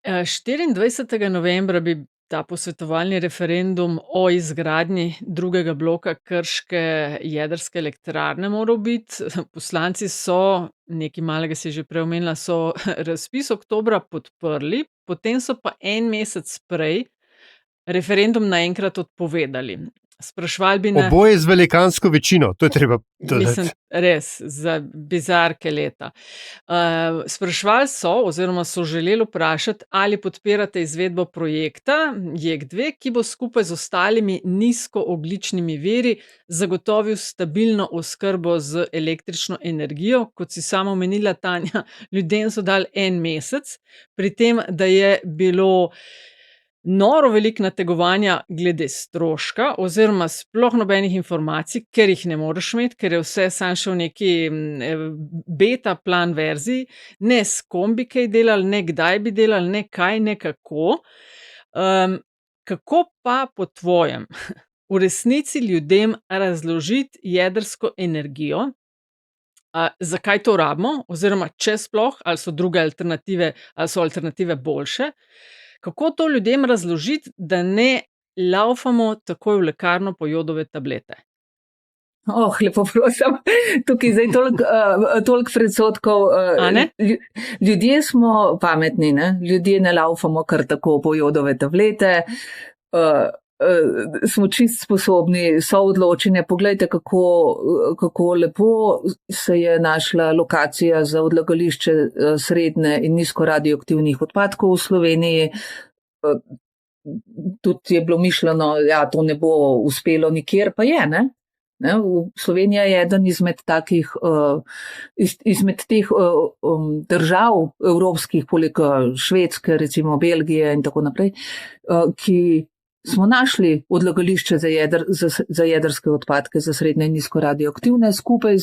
24. novembra bi ta posvetovalni referendum o izgradnji drugega bloka krške jedrske elektrarne moral biti. Poslanci so, nekaj malega si že prej omenila, so razpis oktobra podprli, potem so pa en mesec prej referendum naenkrat odpovedali. Spraševali bi na Oboje z velikansko večino, to je treba mislim, dodati. res, za bizarke leta. Spraševali so oziroma so želeli vprašati, ali podpirate izvedbo projekta JEK2, ki bo skupaj z ostalimi nizkoogljičnimi viri zagotovil stabilno oskrbo z električno energijo. Kot si sama omenila, Tanja, ljudem so dali en mesec, pri tem, da je bilo noro veliko nategovanja glede stroška oziroma sploh nobenih informacij, ker jih ne moreš imeti, ker je vse samo še v neki beta plan verziji, ne s kom bi kaj delali, ne kdaj bi delali, ne kaj, ne kako. Kako pa po tvojem v resnici ljudem razložiti jedrsko energijo, zakaj to rabimo oziroma če sploh, ali so druge alternative, ali so alternative boljše? Kako to ljudem razložiti, da ne laufamo takoj v lekarno po jodove tablete? Lepo prosim, tukaj zdaj toliko predsodkov. A ne? Ljudje smo pametni, ne? Ljudje ne laufamo kar tako po jodove tablete. Smo čist sposobni, so odločene. Poglejte, kako lepo se je našla lokacija za odlagališče srednje in nizko radioaktivnih odpadkov v Sloveniji. Tudi je bilo mišljeno, ja, to ne bo uspelo nikjer, pa je, ne? Slovenija je eden izmed takih, izmed teh držav evropskih, poleg Švedske, recimo Belgije in tako naprej, ki smo našli odlagališče za jedrske odpadke, za srednje in nizko radioaktivne, skupaj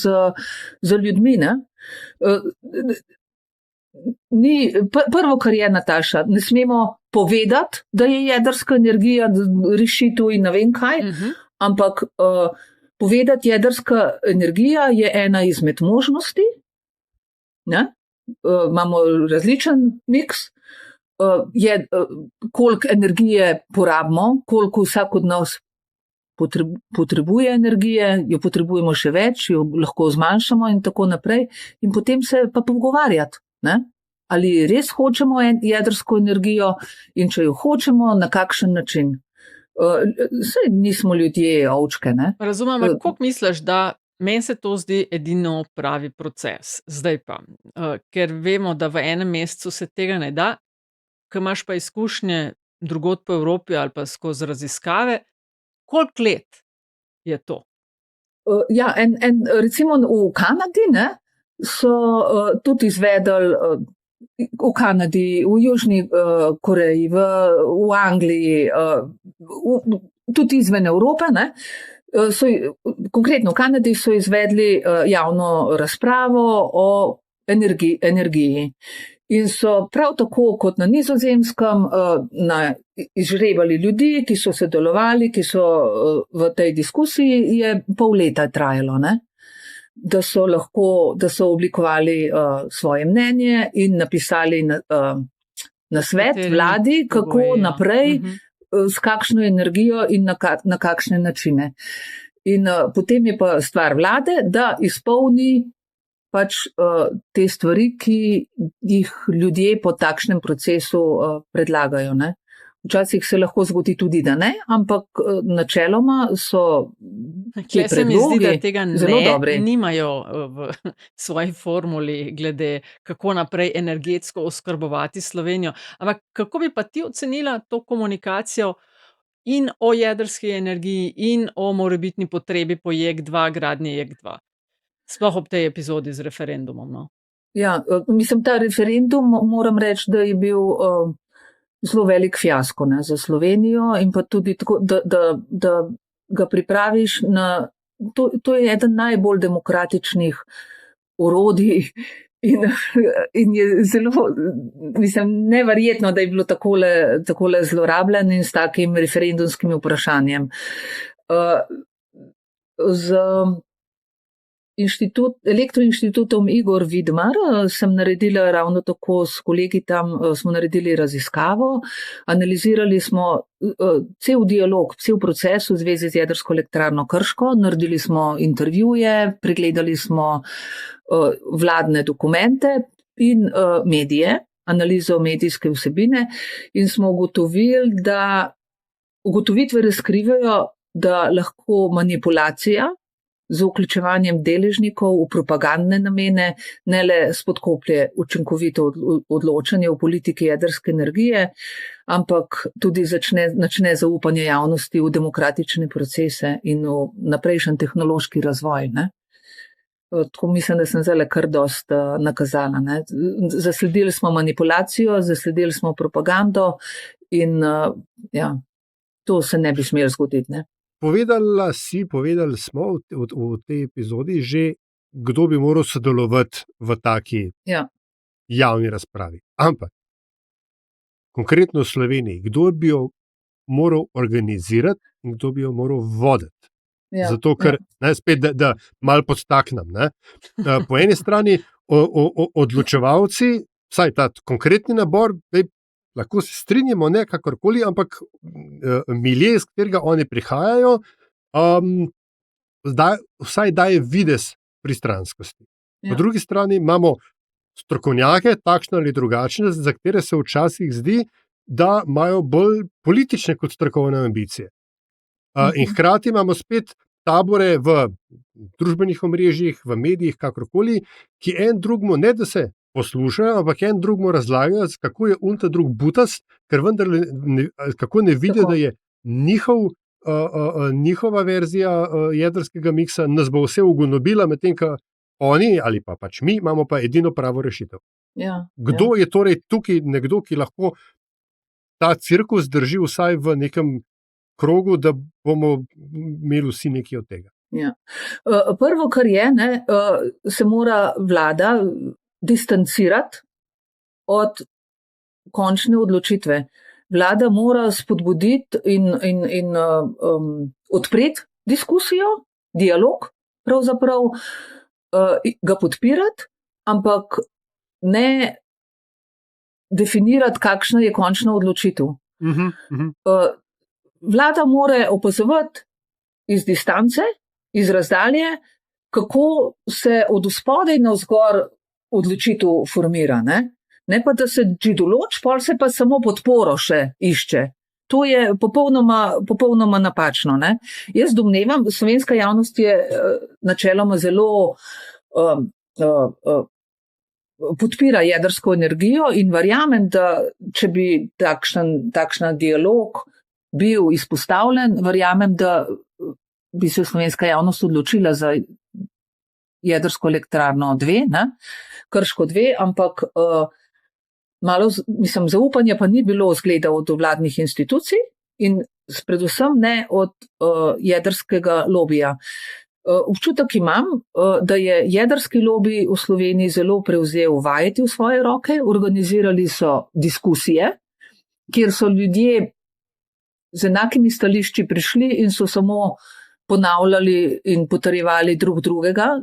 z ljudmi. Ne? Prvo, kar je, Nataša, ne smemo povedati, da je jedrska energija rešitev in ne vem kaj, ampak povedati, jedrska energija je ena izmed možnosti. Ne? Imamo različen miks. Koliko energije porabimo, koliko vsak od nas potrebuje energije, jo potrebujemo še več, jo lahko zmanjšamo in tako naprej. In potem se pa pogovarjati, ne? Ali res hočemo jedrsko energijo in če jo hočemo, na kakšen način. Saj nismo ljudje ovčke, ne? Razumem, kako misliš, da meni se to zdi edino pravi proces, zdaj pa, ker vemo, da v enem mesecu se tega ne da. Ko imaš pa izkušnje drugod po Evropi ali pa skozi raziskave, koliko let je to? Ja, recimo v Kanadi, ne, so tudi izvedli, v Kanadi, v Južni Koreji, v Angliji, tudi izven Evrope, ne, konkretno v Kanadi so izvedli javno razpravo o energiji. In so prav tako kot na Nizozemskem izžrebali ljudi, ki so sodelovali, ki so v tej diskusiji, je pol leta trajalo, ne? Da so oblikovali svoje mnenje in napisali na svet vladi, kako naprej, s kakšno energijo in na kakšne načine. In potem je pa stvar vlade, da izpolni pač te stvari, ki jih ljudje po takšnem procesu predlagajo. Ne? Včasih se lahko zgodi tudi, da ne, ampak načeloma so ti predlogi zelo dobri. Se mi zdi, da tega nimajo v svoji formuli glede, kako naprej energetsko oskrbovati Slovenijo. Ampak kako bi pa ti ocenila to komunikacijo in o jedrski energiji in o morebitni potrebi po JEK2, gradnje JEK2? Sploh ob tej epizodi z referendumom. No? Ja, mislim, ta referendum, moram reči, da je bil zelo velik fiasko, ne, za Slovenijo in pa tudi tako, da ga pripraviš na. To je eden najbolj demokratičnih orodij in je zelo, mislim, neverjetno, da je bilo takole zlorabljen in s takim referendumskim vprašanjem. Elektroinštitutom Igor Vidmar sem naredila ravno tako s kolegi tam, smo naredili raziskavo, analizirali smo cel dialog, cel proces v zvezi z jedrsko elektrarno Krško, naredili smo intervjuje, pregledali smo vladne dokumente in medije, analizo medijske vsebine in smo ugotovili, da ugotovitve razkrivajo, da lahko manipulacija z vključevanjem deležnikov v propagandne namene ne le spodkoplje učinkovito odločanje v politiki jedrske energije, ampak tudi načne zaupanje javnosti v demokratične procese in v naprejšen tehnološki razvoj. Ne? Tako mislim, da sem zdaj kar dost nakazala. Ne? Zasledili smo manipulacijo, zasledili smo propagando in to se ne bi smelo zgoditi. Ne? Povedali smo v tej epizodi že, kdo bi moral sodelovati v taki javni razpravi. Ampak, konkretno v Sloveniji, kdo bi jo moral organizirati in kdo bi jo moral voditi? Zato, ker, spet, da malo podstaknem. Po eni strani odločevalci, vsaj ta konkretni nabor, lahko se strinjamo, ne kakorkoli, ampak milje, iz katerega oni prihajajo, vsaj daje videz pristranskosti. Po drugi strani imamo strokovnjake, takšne ali drugačne, za katere se včasih zdi, da imajo bolj politične kot strokovne ambicije. In hkrati imamo spet tabore v družbenih omrežjih, v medijih, kakorkoli, ki en drugmu ne da se poslušajo, ampak en drugmu razlagajo, kako je ta drug butast, ker vendar kako ne vidijo, da je njihova verzija jedrskega miksa nas bo vse ugonobila, medtem ko oni ali pa pač mi imamo pa edino pravo rešitev. Kdo je torej tukaj nekdo, ki lahko ta cirkus drži vsaj v nekem krogu, da bomo imeli vsi nekaj od tega? Prvo, kar je, se mora vlada distancirati od končne odločitve. Vlada mora spodbuditi in odpreti diskusijo, dialog, pravzaprav ga podpirati, ampak ne definirati, kakšna je končna odločitev. Vlada mora opazovati iz distance, iz razdalje, kako se od spodaj navzgor odločitev formira. Ne pa, da se že določi, pol se pa samo podporo še išče. To je popolnoma napačno. Ne? Jaz domnevam, slovenska javnost je načeloma zelo podpira jedrsko energijo in verjamem, da če bi takšen dialog bil izpostavljen, verjamem, da bi se slovenska javnost odločila za jedrsko elektrarno 2, Krško 2, ampak zaupanja pa ni bilo zgleda od vladnih institucij in predvsem ne od jedrskega lobija. Občutek imam, da je jedrski lobij v Sloveniji zelo prevzel vajeti v svoje roke, organizirali so diskusije, kjer so ljudje z enakimi stališči prišli in so samo ponavljali in potrjevali drugega.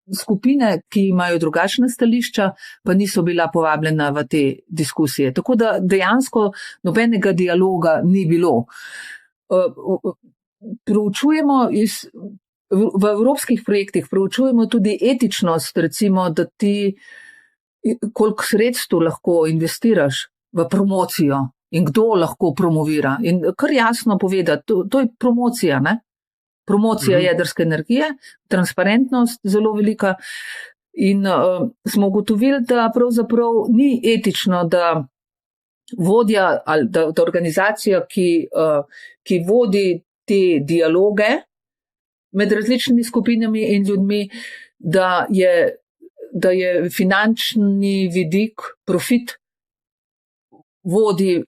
Skupine, ki imajo drugačna stališča, pa niso bila povabljena v te diskusije. Tako da dejansko nobenega dialoga ni bilo. V evropskih projektih proučujemo tudi etičnost, recimo, da ti koliko sredstev lahko investiraš v promocijo in kdo lahko promovira. In kar jasno povedati, to je promocija, ne? Promocija jedrske energije, transparentnost zelo velika in smo ugotovili, da pravzaprav ni etično, da vodja ali da organizacija, ki vodi te dialoge med različnimi skupinami in ljudmi, da je finančni vidik, profit, vodi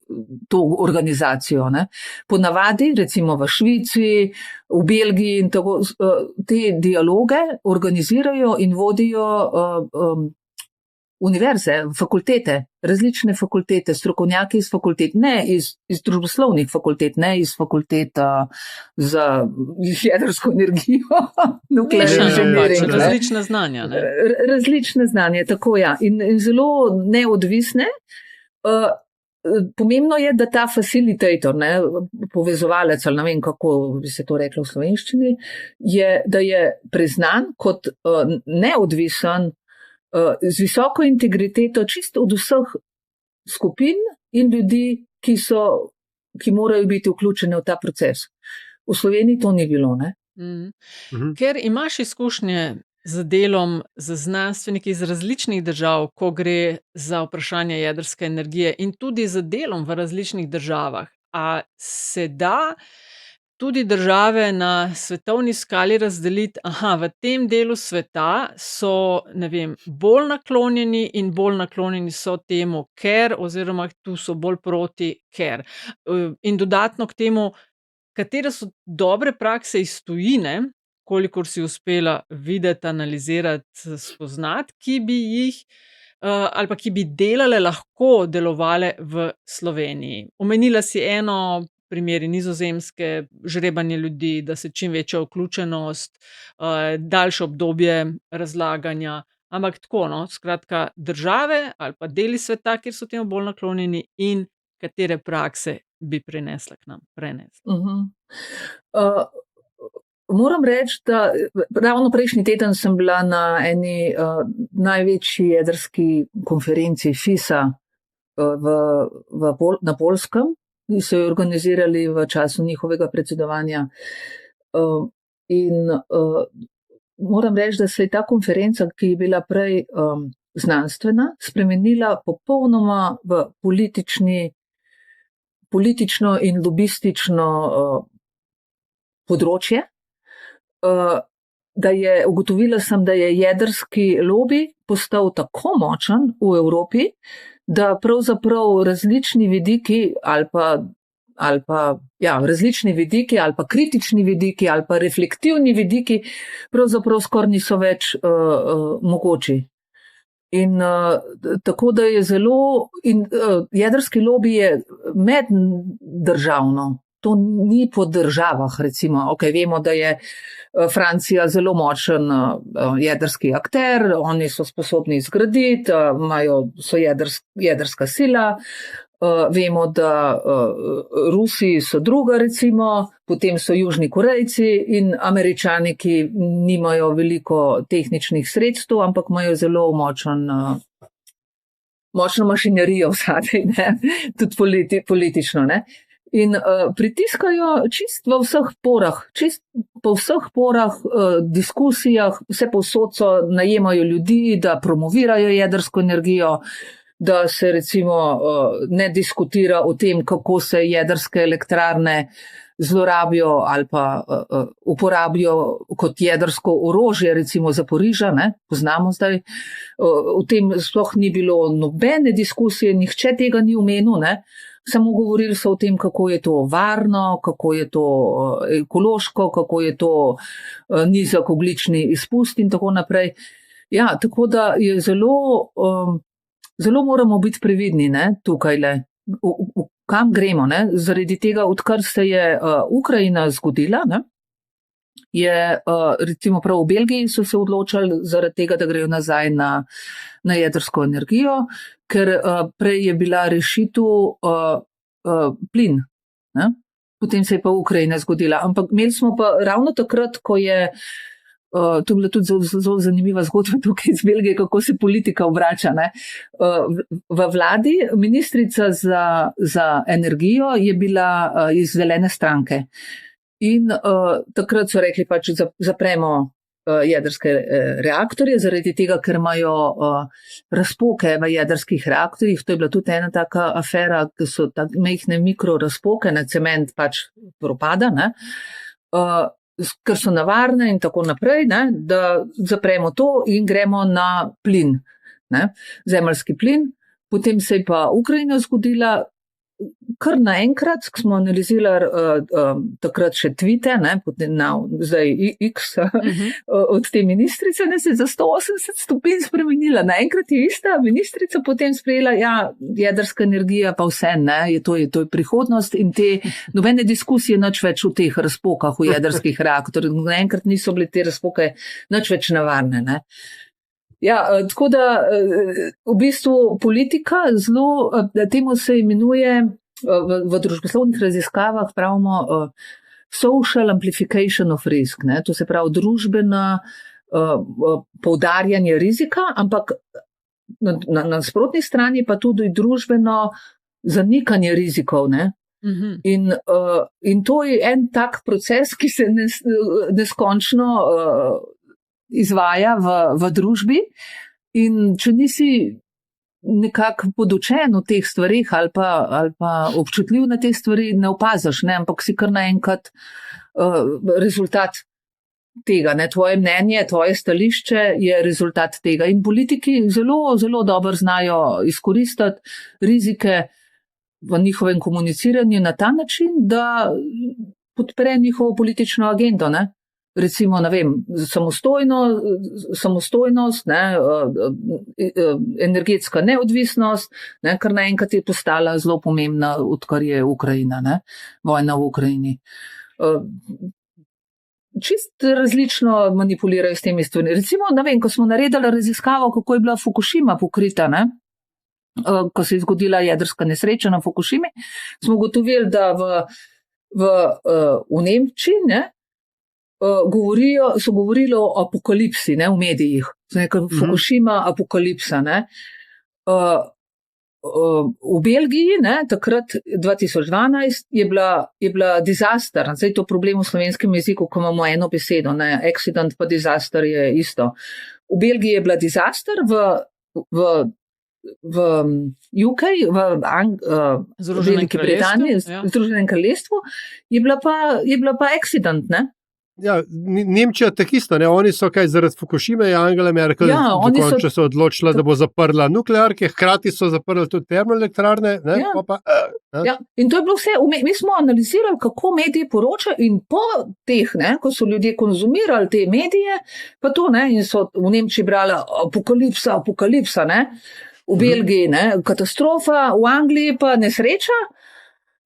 to organizacijo. Ne. Ponavadi, recimo v Švici, v Belgiji in tako, te dialoge organizirajo in vodijo univerze, fakultete, različne fakultete, strokovnjaki iz fakultet, ne iz družboslovnih fakultet, ne iz fakulteta za jedrsko energijo, nuklearno inženiring. Različna znanja. Ne? Različne znanja, tako ja. In zelo neodvisne. Pomembno je, da ta facilitator, ne, povezovalec, ali ne vem, kako bi se to reklo v slovenščini, da je priznan kot neodvisen, z visoko integriteto čisto od vseh skupin in ljudi, ki morajo biti vključeni v ta proces. V Sloveniji to ni bilo, ne? Ker imaš izkušnje z delom z znanstveniki iz različnih držav, ko gre za vprašanje jedrske energije in tudi z delom v različnih državah, a se da tudi države na svetovni skali razdeliti, v tem delu sveta so, ne vem, bolj naklonjeni in bolj naklonjeni so temu, ker, oziroma tu so bolj proti, ker. In dodatno k temu, katere so dobre prakse iz tujine, kolikor si uspela videti, analizirati, spoznati, ki bi jih ali pa ki bi delale, lahko delovale v Sloveniji. Omenila si eno, primeri Nizozemske, žrebanje ljudi, da se čim večja vključenost, daljše obdobje razlaganja, ampak tako, no, skratka, države ali pa deli sveta, kjer so temu bolj naklonjeni in katere prakse bi prinesla k nam, Moram reči, da ravno prejšnji teden sem bila na eni največji jedrski konferenci FISA na Poljskem, ki so jo organizirali v času njihovega predsedovanja. In moram reči, da se je ta konferenca, ki je bila prej znanstvena, spremenila popolnoma v politično in lobistično področje. Ugotovila sem, da je jedrski lobi postal tako močen v Evropi, da pravzaprav različni vidiki ali pa kritični vidiki ali pa reflektivni vidiki pravzaprav skoraj niso več mogoči. In tako da je jedrski lobi je meddržavno. To ni po državah, recimo. Vemo, da je Francija zelo močen jedrski akter, oni so sposobni zgraditi, so jedrska sila. Vemo, da Rusi so druga, recimo, potem so Južni Korejci in Američani, ki nimajo veliko tehničnih sredstev, ampak imajo zelo močno mašinerijo vsaj, tudi politično, ne. In pritiskajo čist v vseh porah, po vseh porah, diskusijah, vse povsod so, najemajo ljudi, da promovirajo jedrsko energijo, da se recimo ne diskutira o tem, kako se jedrske elektrarne zlorabijo ali pa uporabijo kot jedrsko orožje, recimo Zaporiža, ne, poznamo zdaj. O tem sploh ni bilo nobene diskusije, nihče tega ni omenil, ne. Samo govorili so o tem, kako je to varno, kako je to ekološko, kako je to nizek ogljični izpust in tako naprej. Ja, tako da je zelo moramo biti previdni, ne, tukajle, kam gremo, ne, zaradi tega, odkar se je Ukrajina zgodila, ne, je recimo prav v Belgiji so se odločali zaradi tega, da grejo nazaj na jedrsko energijo, ker prej je bila rešitev plin, ne? Potem se je pa Ukrajina zgodila. Ampak imeli smo pa ravno takrat, ko je, to je bila tudi zelo zanimiva zgodba tukaj iz Belgije, kako se politika obrača, ne? V vladi ministrica za energijo je bila iz Zelene stranke. In takrat so rekli pač, zapremo jedrske reaktorje, zaradi tega, ker imajo razpoke v jedrskih reaktorjih. To je bila tudi ena taka afera, ki so majhne mikrorazpoke, na cement pač propada, ne, ker so nevarne in tako naprej, ne, da zapremo to in gremo na plin, ne, zemeljski plin. Potem se je pa Ukrajina zgodila, kar naenkrat, ko smo analizirali takrat še tvite, zdaj X od te ministrice, se je za 180 stopinj spremenila. Naenkrat je ista ministrica potem sprejela, jedrska energija pa vse, to je prihodnost in te nobene diskusije nič več v teh razpokah v jedrskih reaktorjih. Naenkrat niso bile te razpoke nič več nevarne, tako da v bistvu politika zelo, temu se imenuje v družboslovnih raziskavah pravimo social amplification of risk, to se pravi družbeno poudarjanje rizika, ampak na nasprotni strani pa tudi družbeno zanikanje rizikov, In to je en tak proces, ki se neskončno izvaja v družbi in če nisi nekako podučen v teh stvarih ali pa občutljiv na te stvari, ne opaziš, ampak si kar naenkrat rezultat tega, tvoje mnenje, tvoje stališče je rezultat tega in politiki zelo, zelo dobro znajo izkoristiti rizike v njihovem komuniciranju na ta način, da podpre njihovo politično agendo, Recimo, samostojnost, energetska neodvisnost, kar naenkrat je postala zelo pomembna, odkar je Ukrajina, vojna v Ukrajini. Čist različno manipulirajo s temi stvarmi. Recimo, ko smo naredili raziskavo, kako je bila Fukushima pokrita, ko se je zgodila jedrska nesreča na Fukushimi, smo ugotovili, da v Nemčiji so govorili o apokalipsi v medijih. Fukushima apokalipsa. V Belgiji, takrat 2012, je bila disaster. Zdaj to problem v slovenskem jeziku, ko imamo eno besedo, accident pa disaster je isto. V Belgiji je bila disaster, v UK, v Veliki Britaniji, Združenem kraljestvu, je bila pa accident, Nemčija tak isto, oni so zaradi Fukushime, Angela Merkel dokončno se odločila, da bo zaprla nuklearke, hkrati so zaprli tudi termoelektrarne. In to je bilo vse, mi smo analizirali, kako mediji poročajo in po teh, ko so ljudje konzumirali te medije, pa to, in so v Nemčiji brali apokalipsa, v Belgiji katastrofa, v Angliji pa nesreča,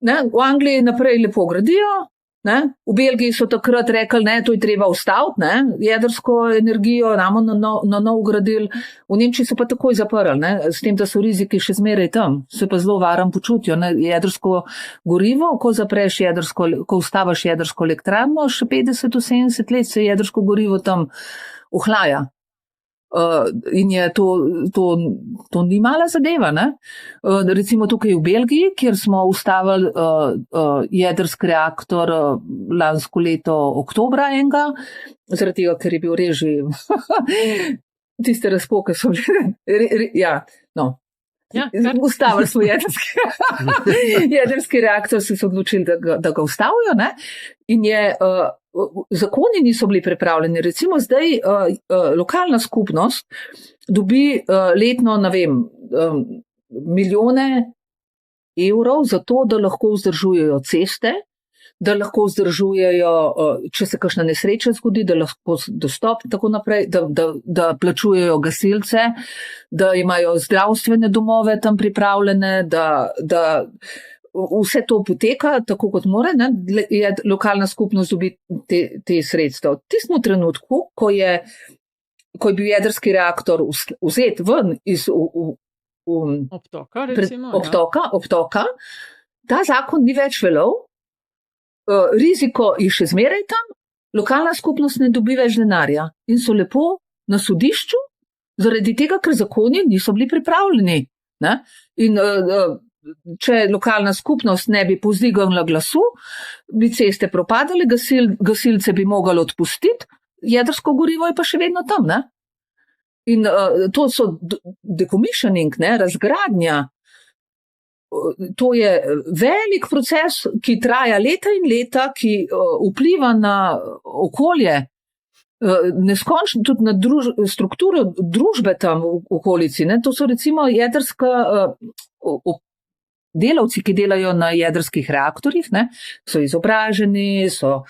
v Angliji naprej lepo gradijo, v Belgiji so takrat rekli, to je treba ustaviti, jedrsko energijo namo na nov gradili, v Nemčiji so pa takoj zaprli, s tem, da so riziki še zmeraj tam, se pa zelo varno počutijo, jedrsko gorivo, ko ustaviš jedrsko elektrarno, še 50-70 let se jedrsko gorivo tam ohlaja. In je to ni mala zadeva, Recimo tukaj v Belgiji, kjer smo ustavili jedrski reaktor lansko leto oktobra enega, zaradi tega, ker je bil reži tiste razpoke so bile, ustavili smo jedrski reaktor, so se odločili, da ga ustavijo, in zakoni niso bili pripravljeni. Recimo zdaj lokalna skupnost dobi letno, milijone evrov za to, da lahko vzdržujejo ceste, da lahko vzdržujejo, če se kakšna nesreča zgodi, da lahko dostop in tako naprej, da plačujejo gasilce, da imajo zdravstvene domove tam pripravljene, da vse to poteka tako, kot mora, je lokalna skupnost dobi te sredstva. V tistem trenutku, ko je bil jedrski reaktor vzet ven iz obtoka, recimo, obtoka, ta zakon ni več veljal, riziko je še zmeraj tam, lokalna skupnost ne dobi več denarja in so lepo na sodišču, zaradi tega, ker zakoni niso bili pripravljeni. In če lokalna skupnost ne bi povzdignila glasu, bi ceste propadale, gasilce bi mogli odpustiti, jedrsko gorivo je pa še vedno tam. In to so decommissioning, razgradnja. To je velik proces, ki traja leta in leta, ki vpliva na okolje, neskončno tudi na strukturo družbe tam v okolici. To so recimo jedrska delavci, ki delajo na jedrskih reaktorjih, ne, so izobraženi, so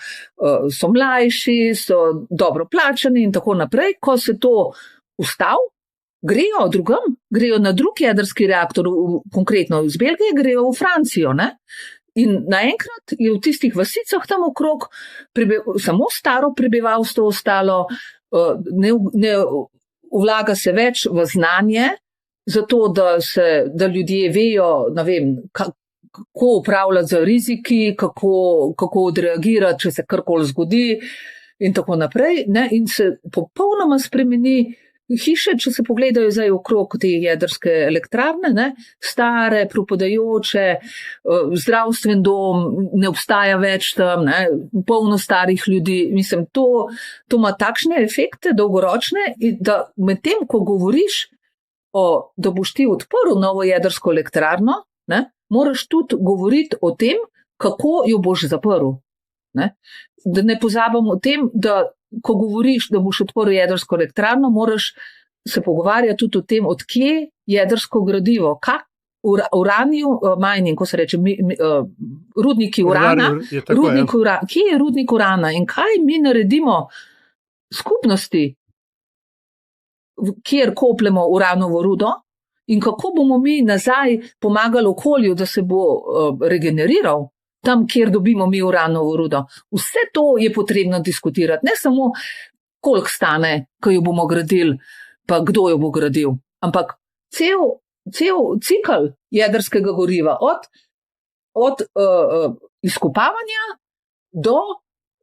mlajši, so dobro plačani in tako naprej. Ko se to ustavi, grejo drugam, grejo na drug jedrski reaktor, konkretno iz Belgije, grejo v Francijo, ne. In naenkrat je v tistih vasicah tam okrog samo staro prebivalstvo ostalo, ne vlaga se več v znanje, zato da ljudje vejo, ne vem, kako upravljati z riziki, kako odreagirati, če se karkoli zgodi in tako naprej, ne, in se popolnoma spremeni hiše, če se pogledajo zdaj okrog te jedrske elektrarne, ne, stare, propadajoče, zdravstven dom ne obstaja več tam, ne, polno starih ljudi. Mislim, to ima takšne efekte dolgoročne, da medtem, ko govoriš, da boš ti odprl novo jedrsko elektrarno, ne, moraš tudi govoriti o tem, kako jo boš zaprl. Ne. Da ne pozabim o tem, da ko govoriš, da boš odprl jedrsko elektrarno, moraš se pogovarjati tudi o tem, odkje jedrsko gradivo, uranium mining, ko se reče, rudniki urana, kje je rudnik urana in kaj mi naredimo skupnosti, kjer kopljemo uranovo rudo in kako bomo mi nazaj pomagali okolju, da se bo regeneriral. Tam, kjer dobimo mi uranovo rudo. Vse to je potrebno diskutirati. Ne samo, koliko stane, ko jo bomo gradili, pa kdo jo bo gradil. Ampak cel cikl jedrskega goriva, od izkopavanja do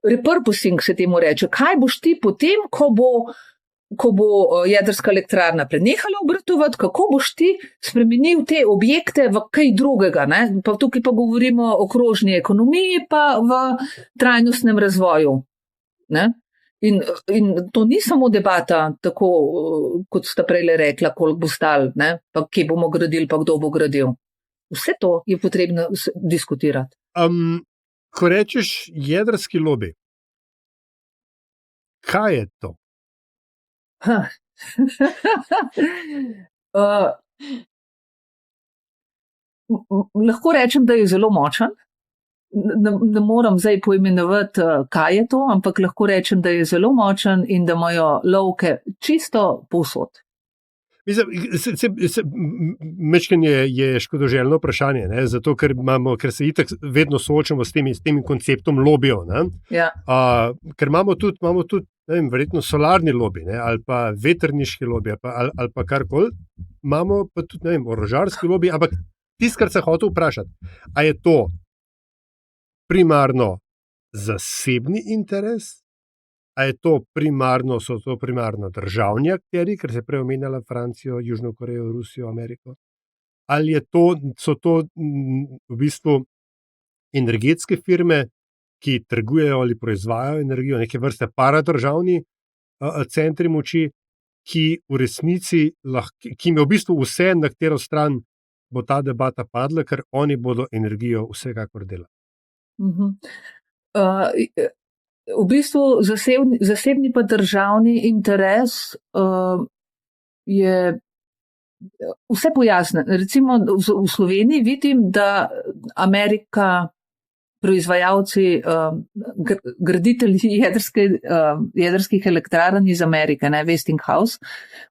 repurposing, se temu reče. Kaj boš ti potem, ko bo jedrska elektrarna prenehala obratovati, kako boš ti spremenil te objekte v kaj drugega, ne? Pa tukaj pa govorimo o krožni ekonomiji, pa v trajnostnem razvoju, ne? In to ni samo debata, tako kot sta prejle rekla, koliko bo stal, ne? Pa kje bomo gradili, pa kdo bo gradil. Vse to je potrebno diskutirati. Ko rečeš jedrski lobi, kaj je to? Lahko rečem, da je zelo močen. Ne moram zdaj poimenovati, kaj je to, ampak lahko rečem, da je zelo močen in da imajo lovke čisto povsod. Mečken je škodoželjno vprašanje, ne? Zato ker se itak vedno soočamo s tem konceptom lobijev. Ja. Ker imamo tudi ne vem, verjetno solarni lobi, ne? Ali pa vetrniški lobi, ali pa karkoli. Imamo pa tudi, ne vem, orožarski lobi, ampak tisto, kar se hotel vprašati, a je to primarno zasebni interes? A je to so to primarno državni akterji, ker se prej omenjala Francijo, Južno Korejo, Rusijo, Ameriko? Ali so to v bistvu energetske firme, ki trgujejo ali proizvajajo energijo, neke vrste paradržavni centri moči, ki v resnici ki je v bistvu vse, na katero stran bo ta debata padla, ker oni bodo energijo vsekakor delali. V bistvu zasebni pa državni interes je vse pojasnjen. Recimo v Sloveniji vidim, da Amerika, proizvajalci, graditelji jedrskih elektrarn iz Amerike, ne, Westinghouse,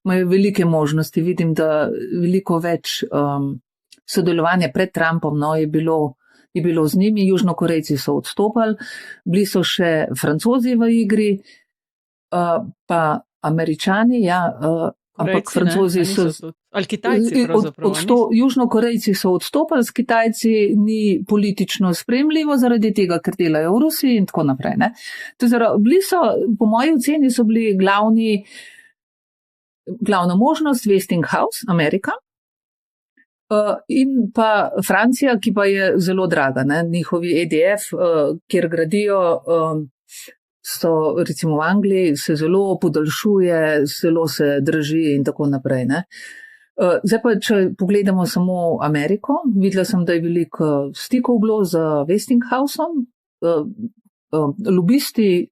imajo velike možnosti. Vidim, da veliko več sodelovanja pred Trumpom je bilo z njimi, Južnokorejci so odstopali, bili so še Francozi v igri, pa Američani, ampak Francozi so... Ali Kitajci pravzaprav. Južnokorejci so odstopali, s Kitajci ni politično sprejemljivo zaradi tega, ker delajo v Rusiji in tako naprej. Ne? Bili so, po moji oceni, so bili glavna možnost Westinghouse, Amerika, in pa Francija, ki pa je zelo draga, ne? Njihovi EDF, kjer gradijo, so recimo v Angliji, se zelo podaljšuje, zelo se drži in tako naprej. Ne? Zdaj pa, če pogledamo samo Ameriko, videla sem, da je veliko stikov bilo z Westinghouseom. Lobisti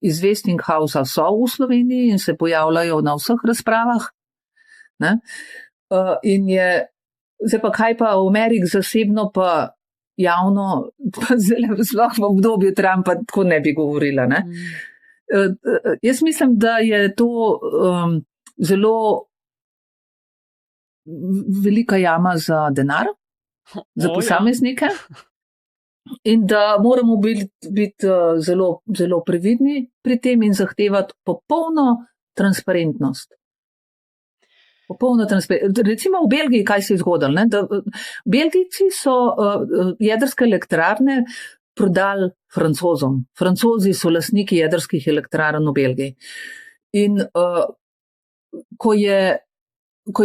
iz Westinghousea so v Sloveniji in se pojavljajo na vseh razpravah. Ne? In je Zdaj pa kaj pa v Ameriki zasebno pa javno, pa sploh v obdobju Trumpa tako ne bi govorila. Ne? Jaz mislim, da je to zelo velika jama za denar, za posameznike in da moramo biti zelo, zelo previdni pri tem in zahtevati popolno transparentnost. Recimo v Belgiji, kaj se je zgodilo? Ne? Belgijci so jedrske elektrarne prodali Francozom. Francozi so lastniki jedrskih elektrarn v Belgiji. In ko je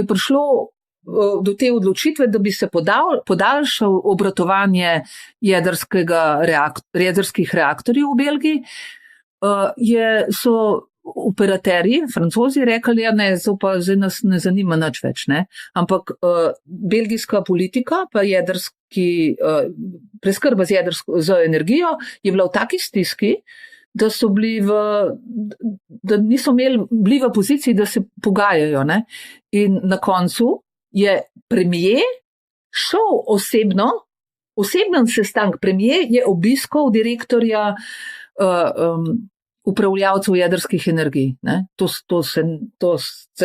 prišlo do te odločitve, da bi se podaljšal obratovanje jedrskih reaktorjev v Belgiji, so operaterji, Francozi, rekli, ja ne, zdaj nas ne zanima nič več. Ne? Ampak belgijska politika pa preskrba z energijo je bila v taki stiski, da so bili bili v poziciji, da se pogajajo. Ne? In na koncu je premier šel osebno sestanek, premier je obiskal direktorja upravljavcev jedrskih energij. Ne? To se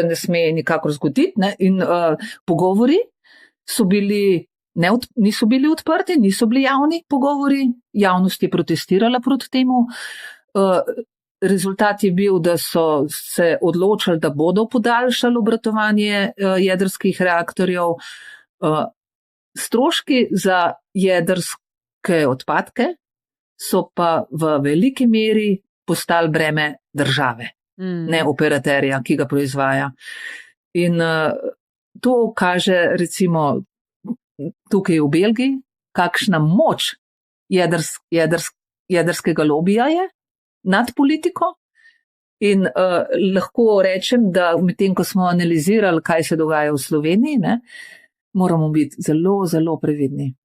ne sme nikakor zgoditi. Ne? In pogovori niso bili odprti, niso bili javni pogovori, javnost je protestirala proti temu. Rezultat je bil, da so se odločili, da bodo podaljšali obratovanje jedrskih reaktorjev. Stroški za jedrske odpadke so pa v veliki meri postali breme države, ne operaterja, ki ga proizvaja. In to kaže recimo tukaj v Belgiji, kakšna moč jedrskega lobija je nad politiko. In lahko rečem, da medtem, ko smo analizirali, kaj se dogaja v Sloveniji, ne, moramo biti zelo, zelo previdni.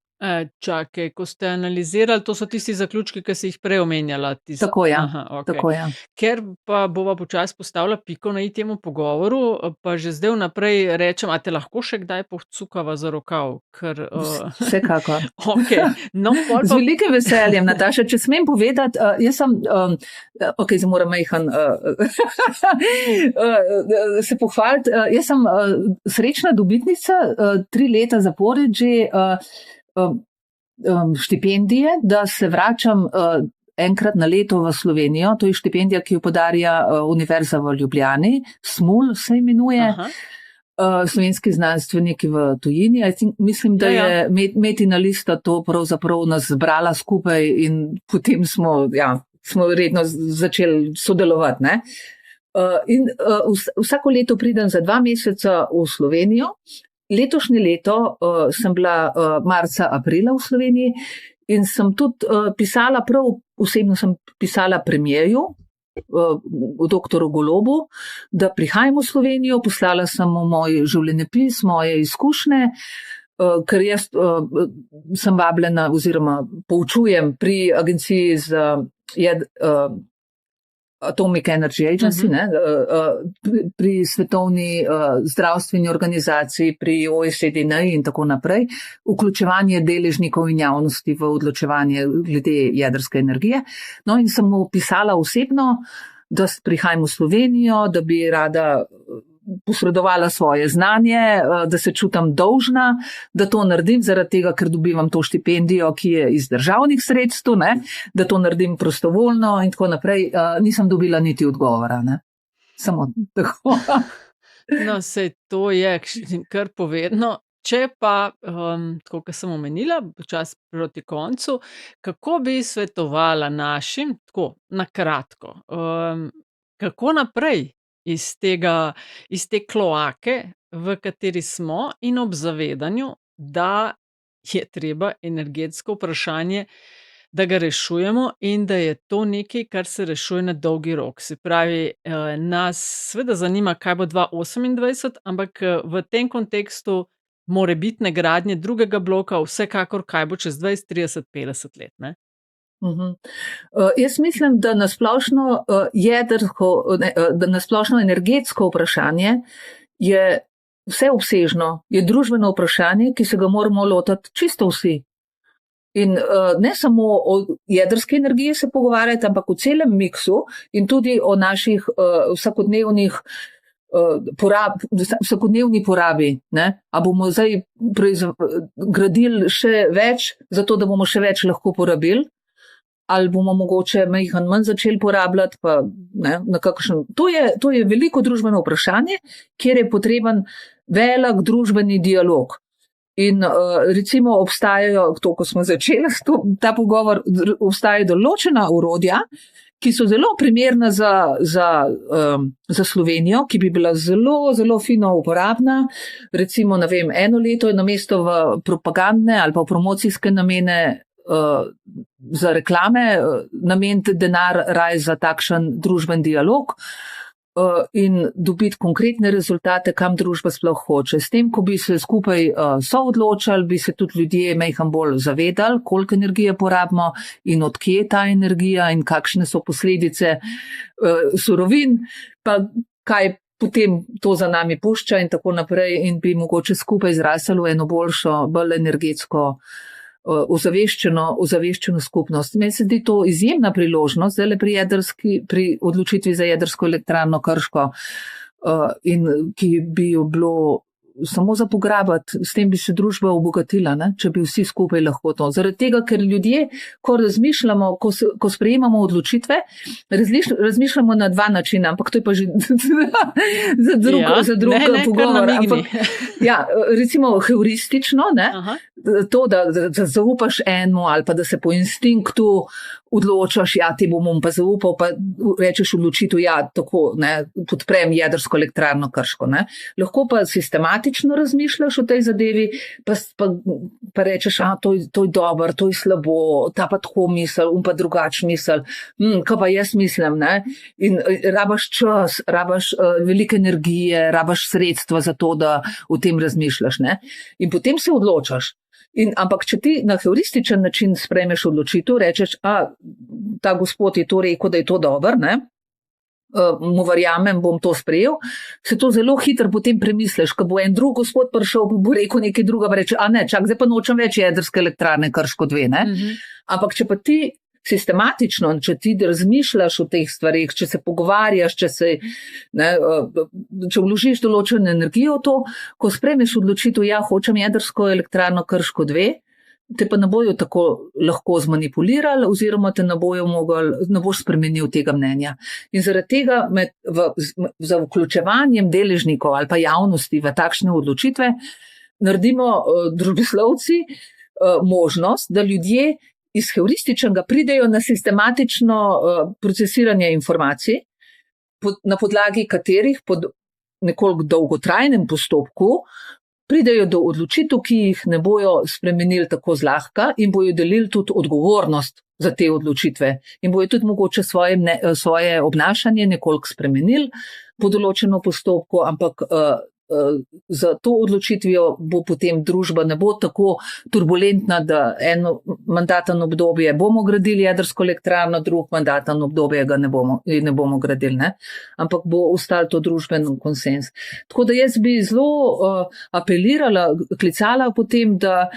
Čakaj, ko ste analizirali, to so tisti zaključki, ki si jih prej omenjala. Tako ja. Aha, okay. Tako ja. Ker pa bova počasi postavila piko na i temu pogovoru, pa že zdaj vnaprej rečem, a te lahko še kdaj pohcukava za rokav? Vsekakor. Okay. No, z velikim veseljem, Nataša, če smem povedati, jaz sem, zdaj moram se pohvaliti, jaz sem srečna dobitnica, 3 leta zapored že štipendije, da se vračam enkrat na leto v Slovenijo. To je štipendija, ki jo podarja Univerza v Ljubljani, SMUL se imenuje. Slovenski znanstveniki v tujini. Mislim, da je Metina lista to pravzaprav nas zbrala skupaj in potem smo redno začeli sodelovati. Ne? In vsako leto pridem za 2 meseca v Slovenijo. Letošnje leto sem bila marca, aprila v Sloveniji in sem tudi pisala, osebno sem pisala premierju, doktoru Golobu, da prihajam v Slovenijo, poslala sem mu moj življenjepis, moje izkušnje, ker jaz sem vabljena oziroma poučujem pri agenciji za Atomic Energy Agency, pri svetovni zdravstveni organizaciji, pri OECD in tako naprej, vključevanje deležnikov in javnosti v odločevanje glede jedrske energije. No in sem mu pisala osebno, da prihajam v Slovenijo, da bi rada posredovala svoje znanje, da se čutam dolžna, da to naredim zaradi tega, ker dobivam to štipendijo, ki je iz državnih sredstev, ne, da to naredim prostovoljno in tako naprej. Nisem dobila niti odgovora. Ne. Samo tako. No, sej to je kar povedno. Če pa, tako kot sem omenila, počasi proti koncu, kako bi svetovala našim, tako na kratko, kako naprej iz te kloake, v kateri smo, in ob zavedanju, da je treba energetsko vprašanje, da ga rešujemo in da je to nekaj, kar se rešuje na dolgi rok. Se pravi, nas seveda zanima, kaj bo 2028, ampak v tem kontekstu morebitne gradnje drugega bloka, vsekakor kaj bo čez 20, 30, 50 let, ne? Jaz mislim, da na splošno energetsko vprašanje je vseobsežno, je družbeno vprašanje, ki se ga moramo lotiti čisto vsi. In ne samo o jedrski energiji se pogovarjati, ampak o celem miksu in tudi o naših vsakodnevni porabi. Ne? A bomo zdaj gradili še več, zato da bomo še več lahko porabili, ali bomo mogoče manj začeli porabljati, pa ne, na kakšen. To je veliko družbeno vprašanje, kjer je potreben velik družbeni dialog. In recimo obstajajo, to, ko smo začeli ta pogovor, obstajajo določena orodja, ki so zelo primerna za Slovenijo, ki bi bila zelo, zelo fino uporabna. Recimo, ne vem, 1 leto je namesto v propagandne ali pa v promocijske namene za reklame nameniti denar raj za takšen družben dialog in dobiti konkretne rezultate, kam družba sploh hoče. S tem, ko bi se skupaj soodločali, bi se tudi ljudje majhen bolj zavedali, koliko energije porabimo in odkje je ta energija in kakšne so posledice surovin, pa kaj potem to za nami pušča in tako naprej, in bi mogoče skupaj zrasli v eno boljšo, bolj energetsko ozaveščeno skupnost. Meni se zdi to izjemna priložnost, zdaj pri odločitvi za jedrsko elektrarno Krško, in ki bi jo bilo samo za pograbati, s tem bi se družba obogatila, ne? Če bi vsi skupaj lahko to. Zaradi tega, ker ljudje, ko razmišljamo, ko sprejemamo odločitve, razmišljamo na 2 načina, ampak to je pa že za drug pogovor. Ja, recimo heuristično, ne? To, da zaupaš enemu ali pa da se po instinktu odločaš, ja, ti bom pa zaupal, pa rečeš odločitev, ja, tako, ne, podprem jedrsko elektrarno Krško, ne. Lahko pa sistematično razmišljaš o tej zadevi, pa rečeš, to je dobro, to je slabo, ta pa tako misel, pa drugačen misel, kaj pa jaz mislim, ne. In rabaš čas, rabaš veliko energije, rabaš sredstva za to, da o tem razmišljaš, ne. In potem se odločaš. Ampak, če ti na heurističen način sprejmeš odločitev, rečeš, ta gospod je to rekel, da je to dobro, ne, mu verjamem, bom to sprejel, se to zelo hitro potem premisliš, ko bo en drug gospod prišel, bo rekel nekaj druga, pa reče, ne, čak, zdaj pa nočem več jedrske elektrarne Krško 2, ne. Ampak, če pa ti sistematično, če ti razmišljaš o teh stvarih, če se pogovarjaš, če vložiš določeno energijo v to, ko sprejmeš odločitev, ja, hočem jedrsko elektrarno Krško 2, te pa ne bojo tako lahko zmanipulirali oziroma te ne boš spremenil tega mnenja. In zaradi tega za vključevanjem deležnikov ali pa javnosti v takšne odločitve naredimo družboslovci možnost, da ljudje iz heurističnega pridejo na sistematično procesiranje informacij, na podlagi katerih po nekoliko dolgotrajnem postopku pridejo do odločitev, ki jih ne bojo spremenili tako zlahka in bojo delili tudi odgovornost za te odločitve. In bojo tudi mogoče svoje obnašanje nekoliko spremenili po določenem postopku, ampak za to odločitvijo bo potem družba ne bo tako turbulentna, da eno mandatno obdobje bomo gradili jedrsko elektrarno, drug mandatno obdobje ga ne bomo gradili, ne? Ampak bo ostal to družben konsens. Tako da jaz bi zelo apelirala, klicala potem, da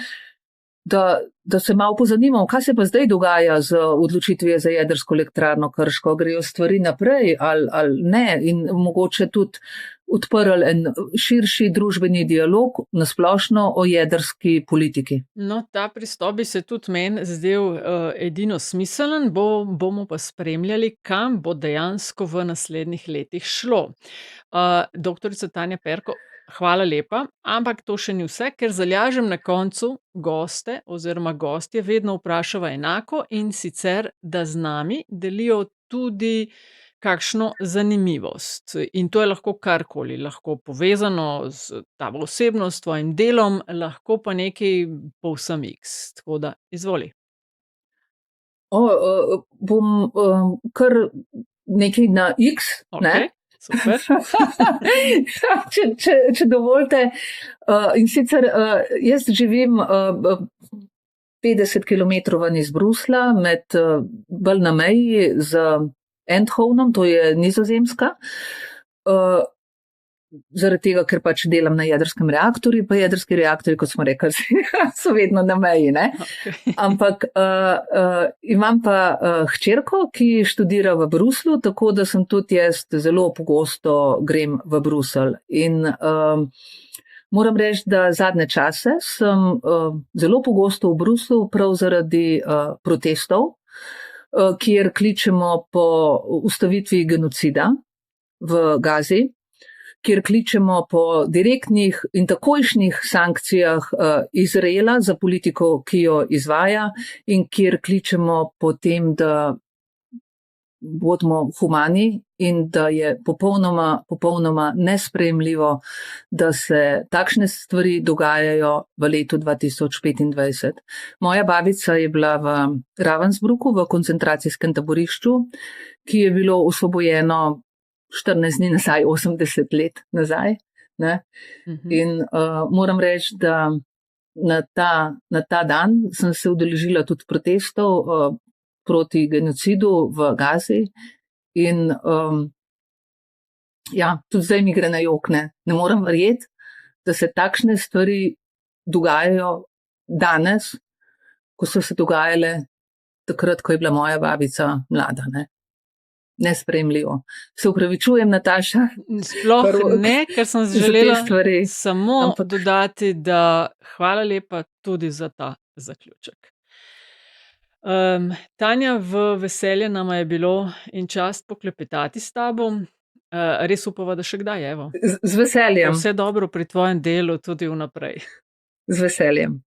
se malo pozanimamo, kaj se pa zdaj dogaja z odločitvijo za jedrsko elektrarno Krško, grejo stvari naprej ali ne, in mogoče tudi odprli en širši družbeni dialog na splošno o jedrski politiki. No, ta pristop bi se tudi meni zdel edino smiselen, bomo pa spremljali, kam bo dejansko v naslednjih letih šlo. Doktorica Tanja Perko, hvala lepa, ampak to še ni vse, ker zalažem na koncu goste oziroma gostje vedno vprašava enako, in sicer, da z nami delijo tudi kakšno zanimivost. In to je lahko karkoli, lahko povezano z tavo osebnost, s tvojim delom, lahko pa nekaj povsem X. Tako da, izvoli. Bom kar nekaj na X, ne? Okay. Super. če dovolite. In sicer jaz živim 50 km ven iz Bruslja, bolj na meji z Eindhovenom, to je Nizozemska. zaradi tega, ker pač delam na jedrskem reaktorju, pa jedrski reaktorji, kot smo rekli, so vedno na meji, ne. Okay. Ampak imam pa hčerko, ki študira v Bruslju, tako da sem tudi jaz zelo pogosto grem v Bruselj. In moram reči, da zadnje čase sem zelo pogosto v Bruslju prav zaradi protestov, kjer kličemo po ustavitvi genocida v Gazi, kjer kličemo po direktnih in takojšnjih sankcijah Izraela za politiko, ki jo izvaja, in kjer kličemo po tem, da bodimo humani in da je popolnoma nesprejemljivo, da se takšne stvari dogajajo v letu 2025. Moja babica je bila v Ravensbrücku, v koncentracijskem taborišču, ki je bilo osvobojeno 14 dni nazaj, 80 let nazaj. Ne? In moram reči, da na ta dan sem se udeležila tudi protestov proti genocidu v Gazi in tudi zdaj mi gre na jok, ne morem verjeti, da se takšne stvari dogajajo danes, ko so se dogajale takrat, ko je bila moja babica mlada, ne. Nesprejemljivo. Se upravičujem, Nataša. Sploh ne, ker sem želela samo dodati, da hvala lepa tudi za ta zaključek. Tanja, v veselje nama je bilo in čast poklepetati s tabo. Res upava, da še kdaj, evo. Z veseljem. Vse dobro pri tvojem delu tudi vnaprej. Z veseljem.